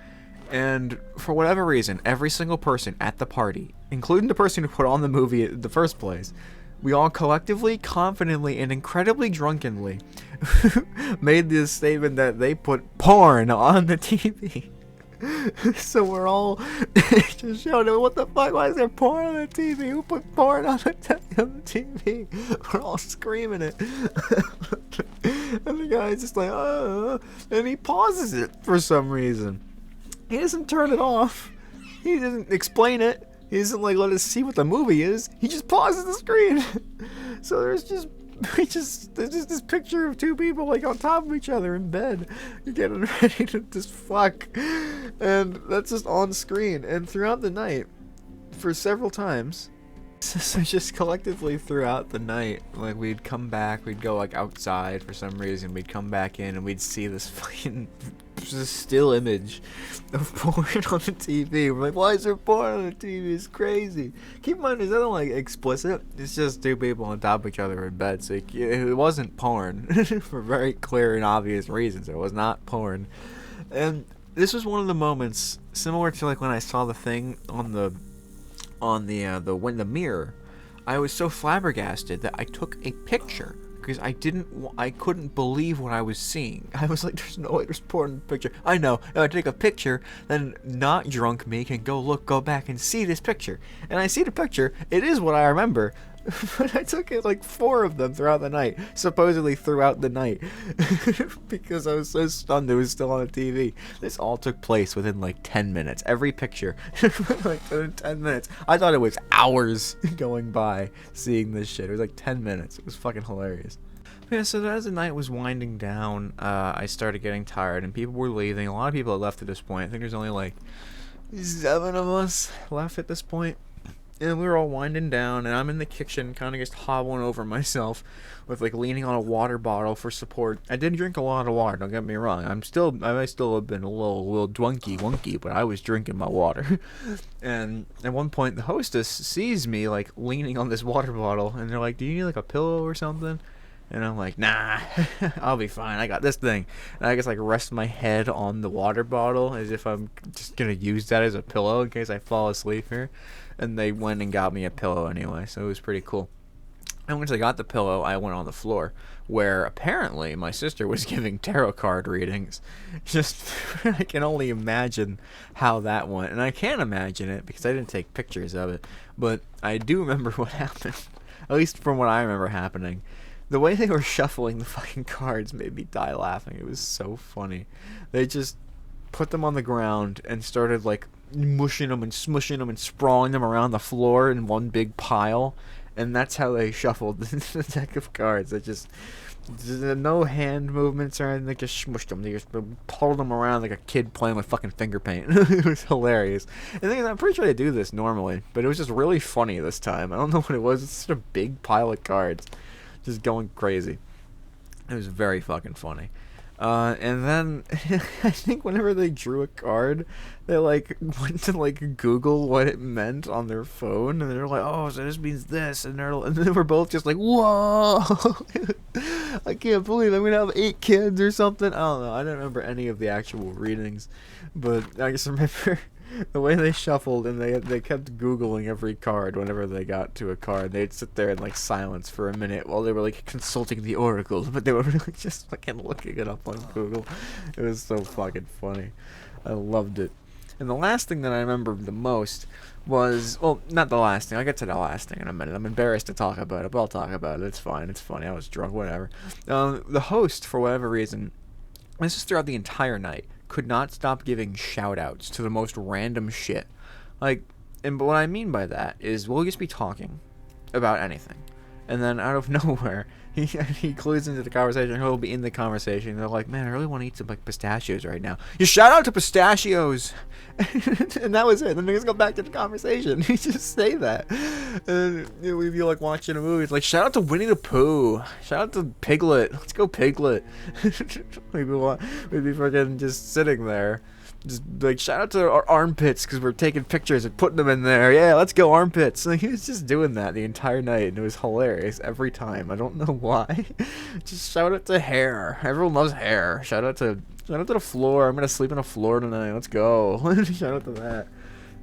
And for whatever reason, every single person at the party, including the person who put on the movie in the first place, we all collectively, confidently, and incredibly drunkenly made this statement that they put porn on the TV. So we're all just shouting, what the fuck, why is there porn on the TV? Who put porn on the TV? We're all screaming it. And the guy's just like, and he pauses it for some reason. He doesn't turn it off. He doesn't explain it. He doesn't like let us see what the movie is. He just pauses the screen. So there's just this picture of 2 people like on top of each other in bed, getting ready to just fuck, and that's just on screen. And throughout the night, for several times, so just collectively throughout the night, like we'd come back, we'd go like outside for some reason, we'd come back in and we'd see this fucking still image of porn on the TV. We're like, why is there porn on the TV? It's crazy. Keep in mind, is that like explicit? It's just 2 people on top of each other in bed, so it wasn't porn for very clear and obvious reasons. It was not porn. And this was one of the moments similar to like when I saw the thing on the mirror. I was so flabbergasted that I took a picture because I couldn't believe what I was seeing. I was like, there's no way there's porn in the picture. I know, if I take a picture, then not drunk me can go back and see this picture. And I see the picture, it is what I remember. But I took it like 4 of them throughout the night, supposedly throughout the night, because I was so stunned it was still on the TV. This all took place within like 10 minutes. Every picture, like within 10 minutes. I thought it was hours going by seeing this shit. It was like 10 minutes. It was fucking hilarious. But yeah, so as the night was winding down, I started getting tired and people were leaving. A lot of people had left at this point. I think there's only like 7 of us left at this point. And we were all winding down, and I'm in the kitchen, kind of just hobbling over myself, with like leaning on a water bottle for support. I did drink a lot of water. Don't get me wrong. I might still have been a little wonky, but I was drinking my water. And at one point, the hostess sees me like leaning on this water bottle, and they're like, "Do you need like a pillow or something?" And I'm like, nah, I'll be fine. I got this thing. And I just like rest my head on the water bottle as if I'm just gonna use that as a pillow in case I fall asleep here. And they went and got me a pillow anyway, so it was pretty cool. And once I got the pillow, I went on the floor, where apparently my sister was giving tarot card readings. Just, I can only imagine how that went. And I can't imagine it because I didn't take pictures of it. But I do remember what happened, at least from what I remember happening. The way they were shuffling the fucking cards made me die laughing. It was so funny. They just put them on the ground and started like mushing them and smushing them and sprawling them around the floor in one big pile, and that's how they shuffled the deck of cards. They just no hand movements or anything. They just smushed them. They just pulled them around like a kid playing with fucking finger paint. It was hilarious. And I'm pretty sure they do this normally, but it was just really funny this time. I don't know what it was. It's just a big pile of cards just going crazy. It was very fucking funny. And then I think whenever they drew a card, they like went to like Google what it meant on their phone, and they're like, "Oh, so this means this," and they were both just like, "Whoa!" I can't believe I'm gonna have 8 kids or something. I don't know. I don't remember any of the actual readings, but I just remember The way they shuffled, and they kept Googling every card whenever they got to a card. They'd sit there in like silence for a minute while they were like consulting the oracle, but they were really just fucking looking it up on Google. It was so fucking funny. I loved it. And the last thing that I remember the most was, well, not the last thing. I'll get to the last thing in a minute. I'm embarrassed to talk about it, but I'll talk about it. It's fine. It's funny. I was drunk, whatever. The host, for whatever reason, this is throughout the entire night, could not stop giving shout-outs to the most random shit. Like, but what I mean by that is we'll just be talking about anything. And then out of nowhere, he clues into the conversation. He'll be in the conversation. They're like, man, I really want to eat some like pistachios right now. You shout out to pistachios, and that was it. Then they just go back to the conversation. He just say that, and we'd be like watching a movie. It's like, shout out to Winnie the Pooh. Shout out to Piglet. Let's go Piglet. we'd be fucking just sitting there. Just like, shout out to our armpits because we're taking pictures and putting them in there. Yeah, let's go armpits. Like, he was just doing that the entire night, and it was hilarious every time. I don't know why. Just shout out to hair. Everyone loves hair. Shout out to the floor. I'm gonna sleep on the floor tonight. Let's go. Shout out to that.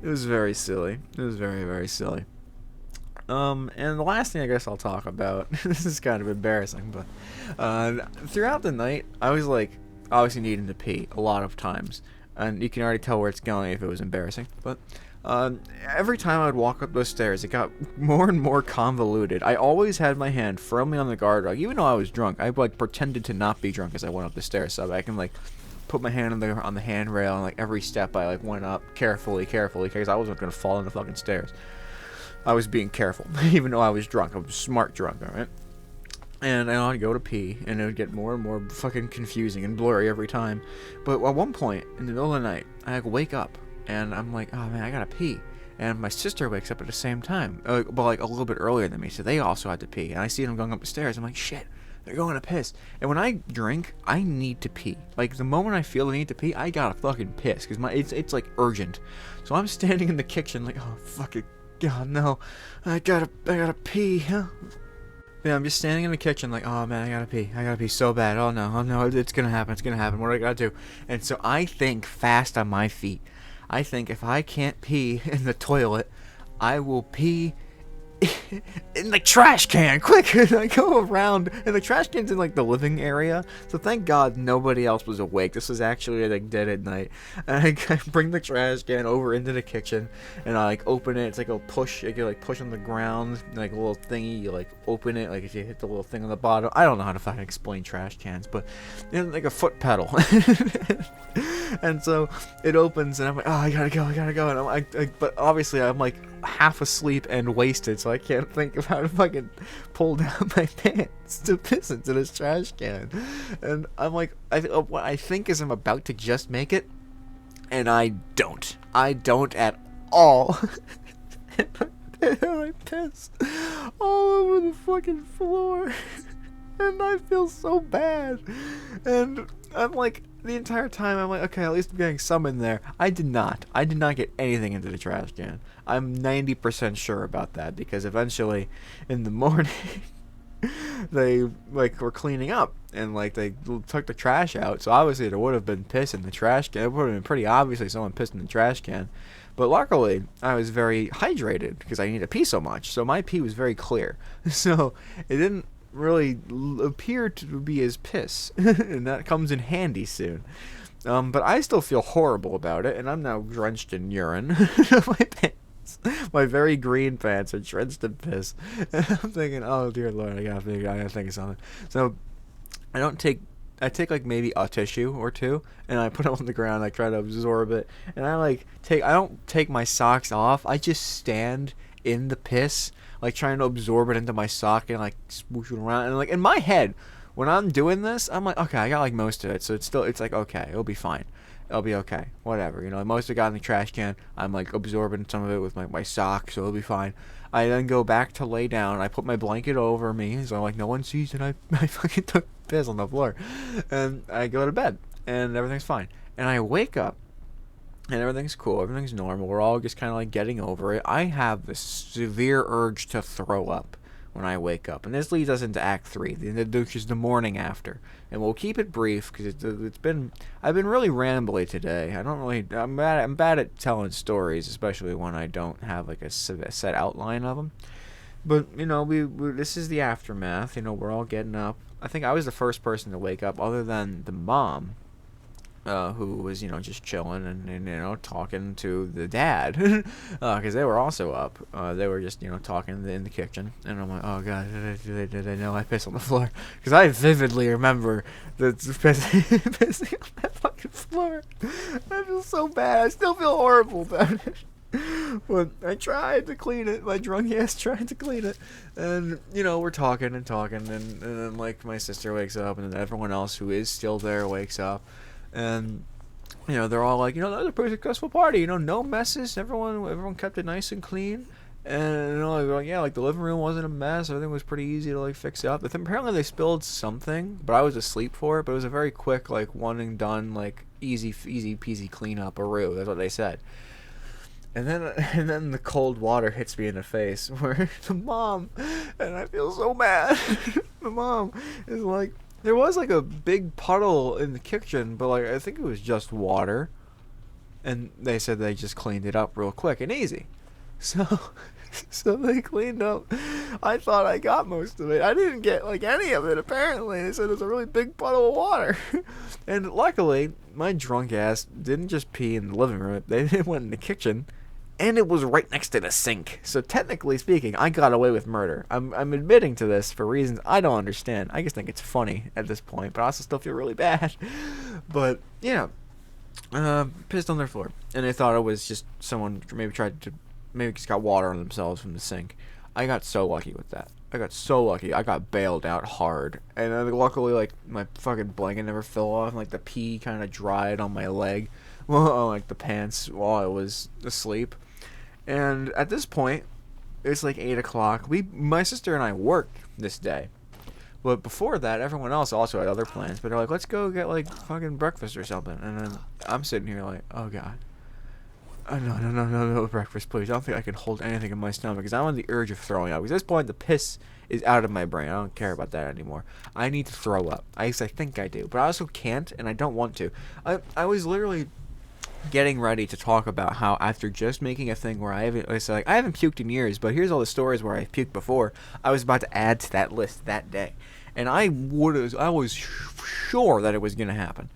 It was very silly. It was very, very silly. And the last thing I guess I'll talk about. This is kind of embarrassing, but throughout the night, I was like obviously needing to pee a lot of times. And you can already tell where it's going if it was embarrassing. But every time I would walk up those stairs, it got more and more convoluted. I always had my hand firmly on the guardrail. Even though I was drunk, I like pretended to not be drunk as I went up the stairs, so I can like put my hand on the handrail, and like every step I like went up carefully, because I wasn't gonna fall on the fucking stairs. I was being careful, even though I was drunk. I was smart drunk, alright? And I'd go to pee, and it would get more and more fucking confusing and blurry every time. But at one point, in the middle of the night, I wake up, and I'm like, oh man, I gotta pee. And my sister wakes up at the same time, but like a little bit earlier than me, so they also had to pee. And I see them going up the stairs, I'm like, shit, they're going to piss. And when I drink, I need to pee. Like, the moment I feel the need to pee, I gotta fucking piss, because it's like urgent. So I'm standing in the kitchen like, oh, fuck it, God, no, I gotta pee, huh? Yeah, I'm just standing in the kitchen like, oh man, I gotta pee so bad. Oh no, it's gonna happen, what do I gotta do? And so I think fast on my feet. I think if I can't pee in the toilet, I will pee in the trash can, quick. And I go around, and the trash can's in like the living area, so thank God nobody else was awake. This was actually like dead at night. And I bring the trash can over into the kitchen, and I like open it. It's like a push, like you like push on the ground, like a little thingy, you like open it, like if you hit the little thing on the bottom. I don't know how to fucking explain trash cans, but you know, like a foot pedal. And so it opens, and I'm like, oh, I gotta go. And I'm like, but obviously I'm like half asleep and wasted, so I can't think of how to fucking pull down my pants to piss into this trash can. And I'm like, what I think is I'm about to just make it, and I don't at all. And I piss all over the fucking floor. And I feel so bad. And I'm like, the entire time, I'm like, okay, at least I'm getting some in there. I did not get anything into the trash can. I'm 90% sure about that, because eventually, in the morning, they, like, were cleaning up, and, like, they took the trash out, so obviously there would have been piss in the trash can. It would have been pretty obviously someone pissed in the trash can. But luckily, I was very hydrated, because I need to pee so much, so my pee was very clear. So, it didn't really appear to be as piss, and that comes in handy soon. But I still feel horrible about it, and I'm now drenched in urine. My pants, my very green pants, are drenched in piss. And I'm thinking, oh dear Lord, I gotta think of something. So I take like maybe a tissue or two, and I put it on the ground. I try to absorb it, and I don't take my socks off. I just stand in the piss, like trying to absorb it into my sock and like swoosh it around. And like in my head, when I'm doing this, I'm like, okay, I got like most of it, so it's like okay, it'll be fine, it'll be okay, whatever, you know. Most of it got in the trash can. I'm like absorbing some of it with my sock, so it'll be fine. I then go back to lay down. I put my blanket over me, so like no one sees that I fucking took piss on the floor, and I go to bed, and everything's fine. And I wake up, and everything's cool, everything's normal. We're all just kind of like getting over it. I have this severe urge to throw up, when I wake up. And this leads us into Act 3, which is the morning after. And we'll keep it brief because I've been really rambly today. I'm bad at telling stories, especially when I don't have like a set outline of them. But we this is the aftermath. We're all getting up. I think I was the first person to wake up, other than the mom, who was just chilling and talking to the dad, because they were also up. They were just talking in the kitchen, and I'm like, oh god, did they know I pissed on the floor? Because I vividly remember pissing on that fucking floor. I feel so bad. I still feel horrible about it. But I tried to clean it. My drunk ass tried to clean it. And, we're talking, and then, like, my sister wakes up, and then everyone else who is still there wakes up. And, they're all like, that was a pretty successful party. No messes. Everyone kept it nice and clean. And, like, yeah, like, the living room wasn't a mess. Everything was pretty easy to, like, fix up. But then apparently they spilled something, but I was asleep for it. But it was a very quick, like, one and done, like, easy peasy cleanup-a-roo. That's what they said. And then the cold water hits me in the face, where the mom, and I feel so bad. The mom is like, there was like a big puddle in the kitchen, but like I think it was just water. And they said they just cleaned it up real quick and easy. So they cleaned up. I thought I got most of it. I didn't get like any of it apparently. They said it was a really big puddle of water. And luckily, my drunk ass didn't just pee in the living room. They went in the kitchen. And it was right next to the sink. So technically speaking, I got away with murder. I'm admitting to this for reasons I don't understand. I just think it's funny at this point, but I also still feel really bad. But yeah, pissed on their floor, and they thought it was just someone maybe just got water on themselves from the sink. I got so lucky with that. I got bailed out hard, and then luckily, like, my fucking blanket never fell off, and like the pee kind of dried on my leg, well, like the pants while I was asleep. And at this point, it's like 8 o'clock. My sister and I worked this day. But before that, everyone else also had other plans. But they're like, let's go get, like, fucking breakfast or something. And then I'm sitting here like, oh, God. No, breakfast, please. I don't think I can hold anything in my stomach. Because I'm on the urge of throwing up. Because at this point, the piss is out of my brain. I don't care about that anymore. I need to throw up. I think I do. But I also can't, and I don't want to. I was literally getting ready to talk about how after just making a thing where I haven't puked in years, but here's all the stories where I puked before. I was about to add to that list that day, and I was sure that it was gonna happen.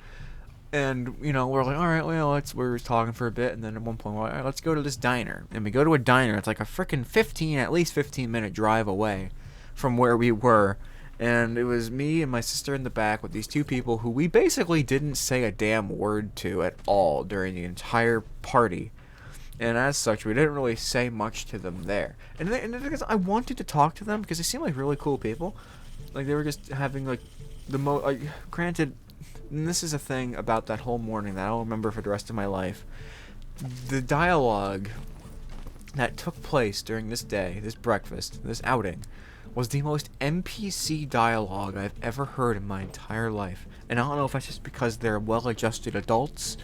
And we're like, all right, well, we're talking for a bit, and then at one point we're like, all right, let's go to this diner. And we go to a diner. It's like a freaking 15-minute drive away from where we were. And it was me and my sister in the back with these two people who we basically didn't say a damn word to at all during the entire party. And as such, we didn't really say much to them there. And because I wanted to talk to them because they seemed like really cool people. Like, they were just having, like, granted, and this is a thing about that whole morning that I'll remember for the rest of my life. The dialogue that took place during this day, this breakfast, this outing, was the most NPC dialogue I've ever heard in my entire life. And I don't know if that's just because they're well-adjusted adults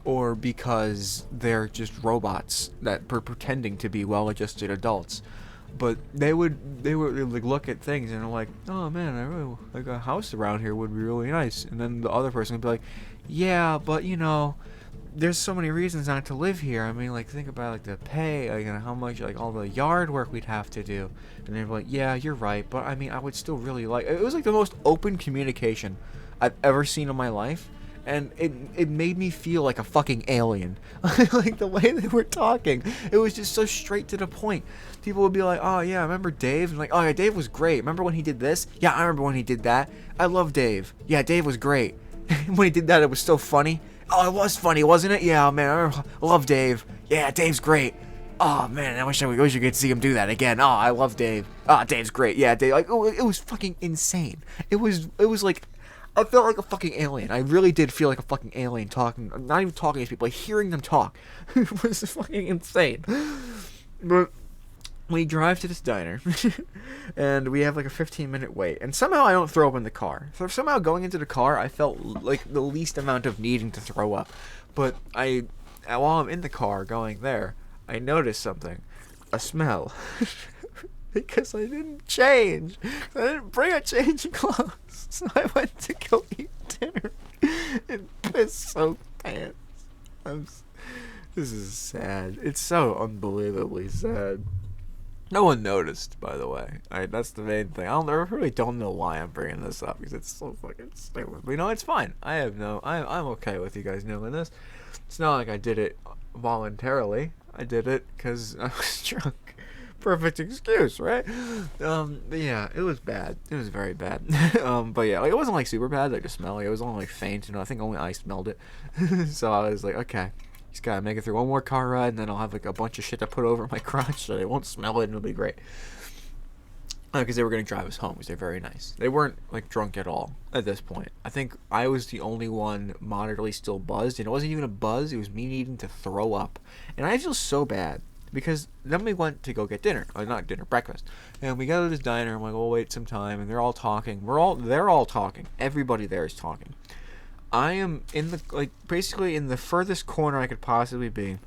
or because they're just robots that were pretending to be well-adjusted adults. But they would like look at things and they're like, oh man, I really like a house around here would be really nice. And then the other person would be like, yeah, but there's so many reasons not to live here. I mean, like, think about, like, the pay, like, and how much, like, all the yard work we'd have to do. And they're like, yeah, you're right, but, I mean, I would still really like... It was, like, the most open communication I've ever seen in my life. And it made me feel like a fucking alien. Like, the way they were talking, it was just so straight to the point. People would be like, oh, yeah, I remember Dave? And like, oh, yeah, Dave was great. Remember when he did this? Yeah, I remember when he did that. I love Dave. Yeah, Dave was great. When he did that, it was so funny. Oh, it was funny, wasn't it? Yeah, man, I love Dave. Yeah, Dave's great. Oh, man, I wish you could see him do that again. Oh, I love Dave. Oh, Dave's great. Yeah, Dave. Like, oh, it was fucking insane. It was like, I felt like a fucking alien. I really did feel like a fucking alien talking. Not even talking to people, like hearing them talk. It was fucking insane. But we drive to this diner, and we have like a 15-minute wait. And somehow I don't throw up in the car. So somehow going into the car, I felt like the least amount of needing to throw up. But while I'm in the car going there, I noticed something. A smell. because I didn't change. I didn't bring a change of clothes. So I went to go eat dinner in piss-soaked pants. This is sad. It's so unbelievably sad. No one noticed, by the way. That's the main thing. I really don't know why I'm bringing this up, because it's so fucking stupid. But, it's fine. I'm okay with you guys knowing this. It's not like I did it voluntarily. I did it because I was drunk. Perfect excuse, right? But yeah, it was bad. It was very bad. But yeah, it wasn't super bad, the smell. It was only faint. I think only I smelled it. So I was like, okay. Just gotta make it through one more car ride, and then I'll have a bunch of shit to put over my crotch so they won't smell it, and it'll be great. Because they were gonna drive us home, because they're very nice. They weren't drunk at all at this point. I think I was the only one moderately still buzzed, and it wasn't even a buzz. It was me needing to throw up, and I feel so bad because then we went to go get dinner, not dinner, breakfast, and we go to this diner. I'm like, we'll wait some time, and they're all talking. They're all talking. Everybody there is talking. I am in the basically in the furthest corner I could possibly be,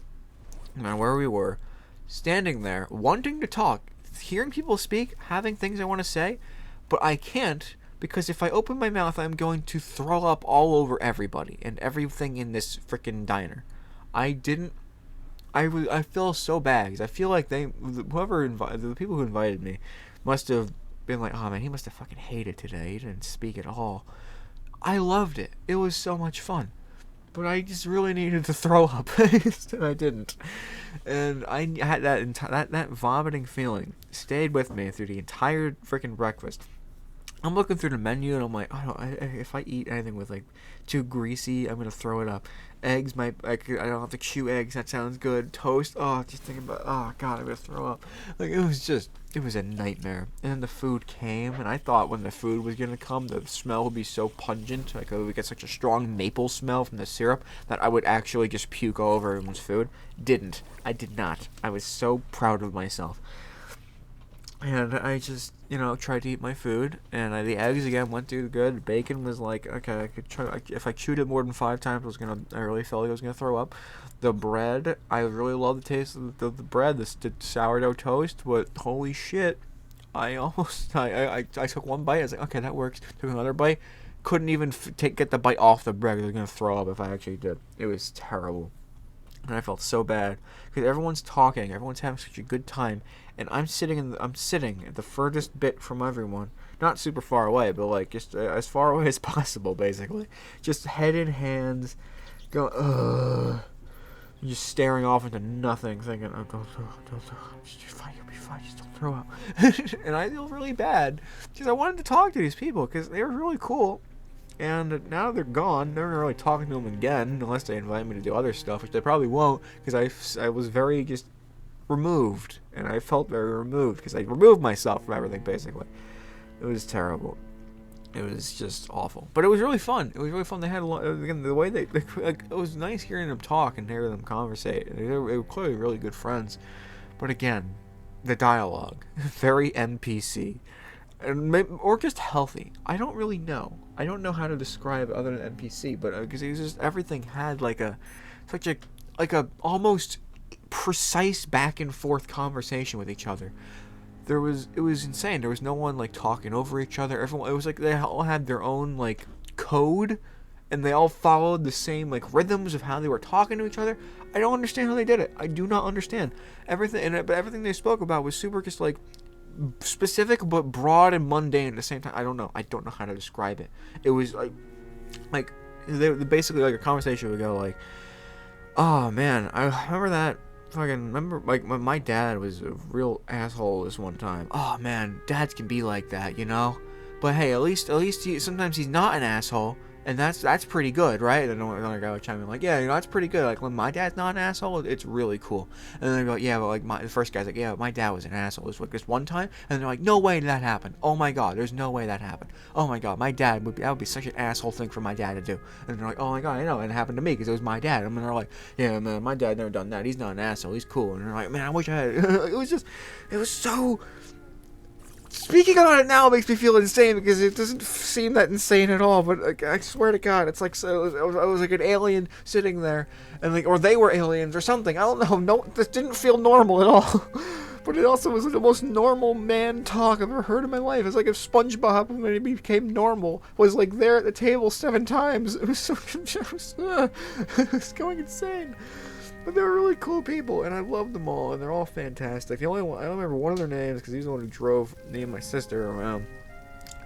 no matter where we were, standing there, wanting to talk, hearing people speak, having things I want to say, but I can't, because if I open my mouth, I'm going to throw up all over everybody and everything in this freaking diner. I feel so bad, because I feel like the people who invited me must have been like, oh man, he must have fucking hated today. He didn't speak at all. I loved it. It was so much fun. But I just really needed to throw up. And I didn't. And I had that vomiting feeling stayed with me through the entire freaking breakfast. I'm looking through the menu and I'm like, if I eat anything with too greasy, I'm gonna throw it up. Eggs, I don't have to chew eggs. That sounds good. Toast. Oh, just thinking about. Oh God, I'm gonna throw up. It was a nightmare. And then the food came, and I thought when the food was gonna come, the smell would be so pungent, I would get such a strong maple smell from the syrup that I would actually just puke all over everyone's food. Didn't. I did not. I was so proud of myself. And I just, tried to eat my food, and the eggs again went through good. Bacon was okay, I could try. If I chewed it more than 5 times, I really felt like I was gonna throw up. The bread, I really love the taste of the bread, the sourdough toast. But holy shit, I took one bite. I was like, okay, that works. Took another bite, couldn't even get the bite off the bread. I was gonna throw up if I actually did. It was terrible. And I felt so bad because everyone's talking, everyone's having such a good time, and I'm sitting at the furthest bit from everyone, not super far away, but just as far away as possible, basically, just head in hands, going just staring off into nothing, thinking, oh, don't throw up, you'll be fine, just don't throw up. And I feel really bad because I wanted to talk to these people because they were really cool. And now they're gone. Never really talking to them again, unless they invite me to do other stuff, which they probably won't, because I was very just removed, and I felt very removed because I removed myself from everything. Basically, it was terrible. It was just awful, but it was really fun. It was really fun. They had again the way they it was nice hearing them talk and hearing them conversate. They were clearly really good friends, but again, the dialogue very NPC. Or just healthy. I don't really know. I don't know how to describe it other than NPC, but because it was just everything had such a almost precise back and forth conversation with each other. It was insane. There was no one talking over each other. Everyone, it was they all had their own code, and they all followed the same rhythms of how they were talking to each other. I don't understand how they did it. I do not understand everything. But everything they spoke about was super just specific but broad and mundane at the same time. I don't know how to describe it. It was they basically a conversation would go oh man, I remember that when my dad was a real asshole this one time. Oh man, dads can be like that, but hey, at least sometimes he's not an asshole. And that's pretty good, right? And another guy would chime in yeah, that's pretty good. When my dad's not an asshole, it's really cool. And then they go, yeah, but the first guy's yeah, my dad was an asshole. This one time, and they're no way that happened. Oh my god, there's no way that happened. Oh my god, that would be such an asshole thing for my dad to do. And they're oh my god, I know, and it happened to me because it was my dad. And they're yeah, man, my dad never done that. He's not an asshole. He's cool. And they're man, I wish I had. It was so. Speaking about it now makes me feel insane because it doesn't seem that insane at all. But I swear to God, it's so I was an alien sitting there, and or they were aliens or something. I don't know. No, this didn't feel normal at all. But it also was like the most normal man talk I've ever heard in my life. It's like if SpongeBob, when he became normal, was like there at the table 7 times. It was so it was going insane. But they were really cool people, and I loved them all, and they're all fantastic. The only one I don't remember one of their names because he's the one who drove me and my sister around,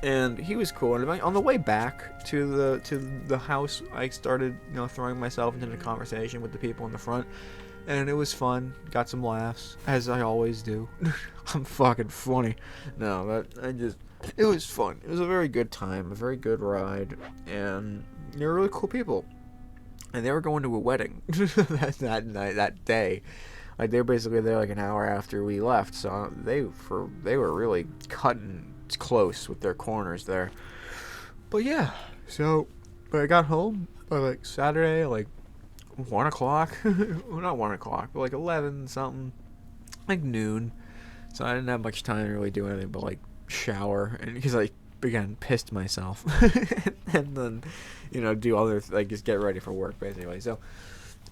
and he was cool. And on the way back to the house, I started throwing myself into the conversation with the people in the front. And it was fun. Got some laughs, as I always do. I'm fucking funny. No, it was fun. It was a very good time, a very good ride, and they were really cool people. And they were going to a wedding that day. Like they were basically there like an hour after we left, so they were really cutting close with their corners there. But yeah, but I got home by like Saturday, like 1 o'clock. Well, not 1 o'clock, but like 11 something, like noon. So I didn't have much time to really do anything but like shower, and because I again pissed myself, and then do other like just get ready for work basically. So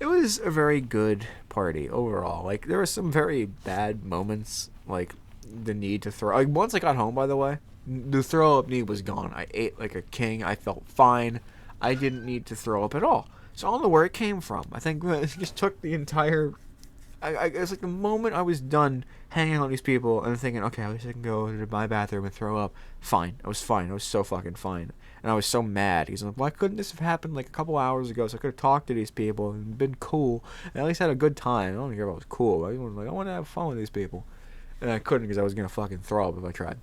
it was a very good party overall. Like there were some very bad moments, like the need to throw. Like once I got home, by the way, the throw up need was gone. I ate like a king. I felt fine. I didn't need to throw up at all. So I don't know where it came from. I think it just took the entire... it was like the moment I was done hanging out with these people and thinking, okay, at least I can go to my bathroom and throw up. Fine. I was fine. I was so fucking fine. And I was so mad. He's like, why couldn't this have happened like a couple hours ago so I could have talked to these people and been cool and at least had a good time. I don't care if I was cool. I was like, I want to have fun with these people. And I couldn't because I was going to fucking throw up if I tried.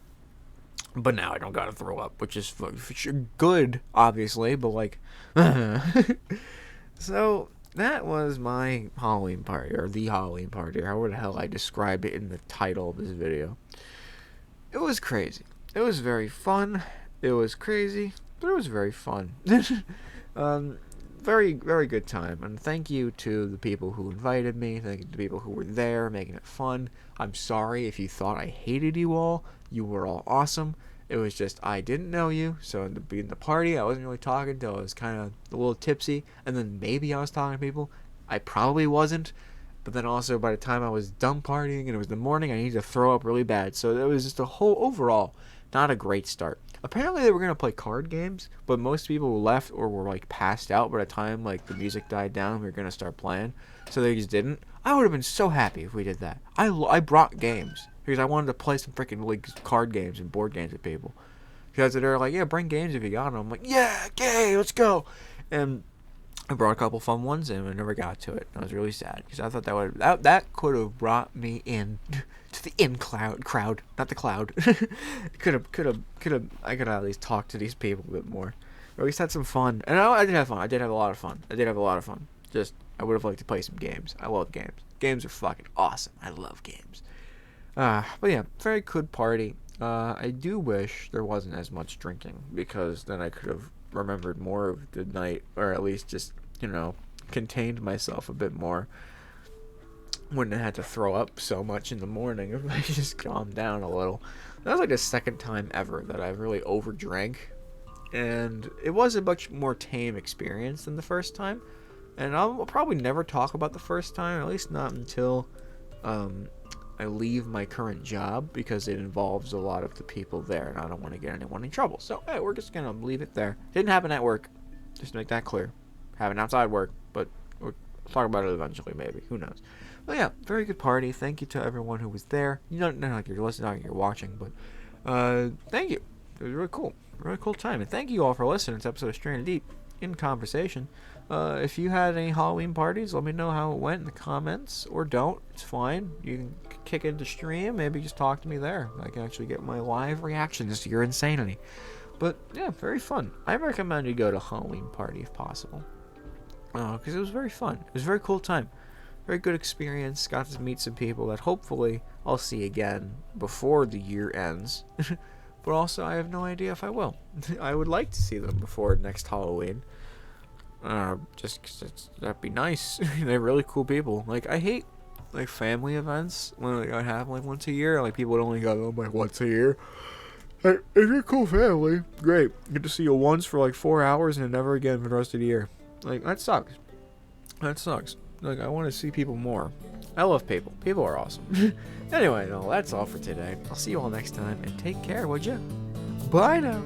But now I don't gotta throw up, which is good, obviously, but like... So, that was my Halloween party, or the Halloween party, or however the hell I described it in the title of this video. It was crazy. It was very fun. It was crazy, but it was very fun. Very, very good time. And thank you to the people who invited me. Thank you to the people who were there, making it fun. I'm sorry if you thought I hated you all. You were all awesome. It was just I didn't know you, so in the party I wasn't really talking till I was kind of a little tipsy, and then maybe I was talking to people. I probably wasn't, but then also by the time I was done partying and it was the morning, I needed to throw up really bad. So it was just a whole overall not a great start. Apparently they were gonna play card games, but most people left or were like passed out by the time like the music died down. We were gonna start playing, so they just didn't. I would have been so happy if we did that. I brought games because I wanted to play some freaking like card games and board games with people. Because they're like, yeah, bring games if you got them. I'm like, yeah, okay, let's go. And I brought a couple fun ones, and I never got to it. I was really sad because I thought that could have brought me in to the crowd, not the cloud. could have. I could at least talk to these people a bit more, or at least had some fun. And I did have fun. I did have a lot of fun. Just I would have liked to play some games. I love games. Games are fucking awesome. I love games. But yeah, very good party. I do wish there wasn't as much drinking, because then I could have remembered more of the night, or at least just, contained myself a bit more. Wouldn't have had to throw up so much in the morning if I just calmed down a little. That was like the second time ever that I really overdrank, and it was a much more tame experience than the first time. And I'll probably never talk about the first time, at least not until I leave my current job, because it involves a lot of the people there, and I don't want to get anyone in trouble. So, hey, we're just going to leave it there. Didn't happen at work, just to make that clear. Happened outside work, but we'll talk about it eventually, maybe. Who knows? But yeah, very good party. Thank you to everyone who was there. Not like you're listening, not like you're watching, but thank you. It was really cool. Really cool time. And thank you all for listening to this episode of Stranded Deep in Conversation. If you had any Halloween parties, let me know how it went in the comments, or don't. It's fine. You can kick into stream, maybe just talk to me there. I can actually get my live reactions to your insanity. But yeah, very fun. I recommend you go to a Halloween party if possible, because it was very fun. It was a very cool time. Very good experience. Got to meet some people that hopefully I'll see again before the year ends. But also, I have no idea if I will. I would like to see them before next Halloween. Just 'cause that'd be nice. They're really cool people. Like, I hate like family events when like, I have like once a year. Like, people would only go like once a year. Like, if you're a cool family, great. Get to see you once for like 4 hours and then never again for the rest of the year. Like, that sucks. That sucks. Like, I want to see people more. I love people. People are awesome. Anyway, no, that's all for today. I'll see you all next time, and take care, would ya? Bye now.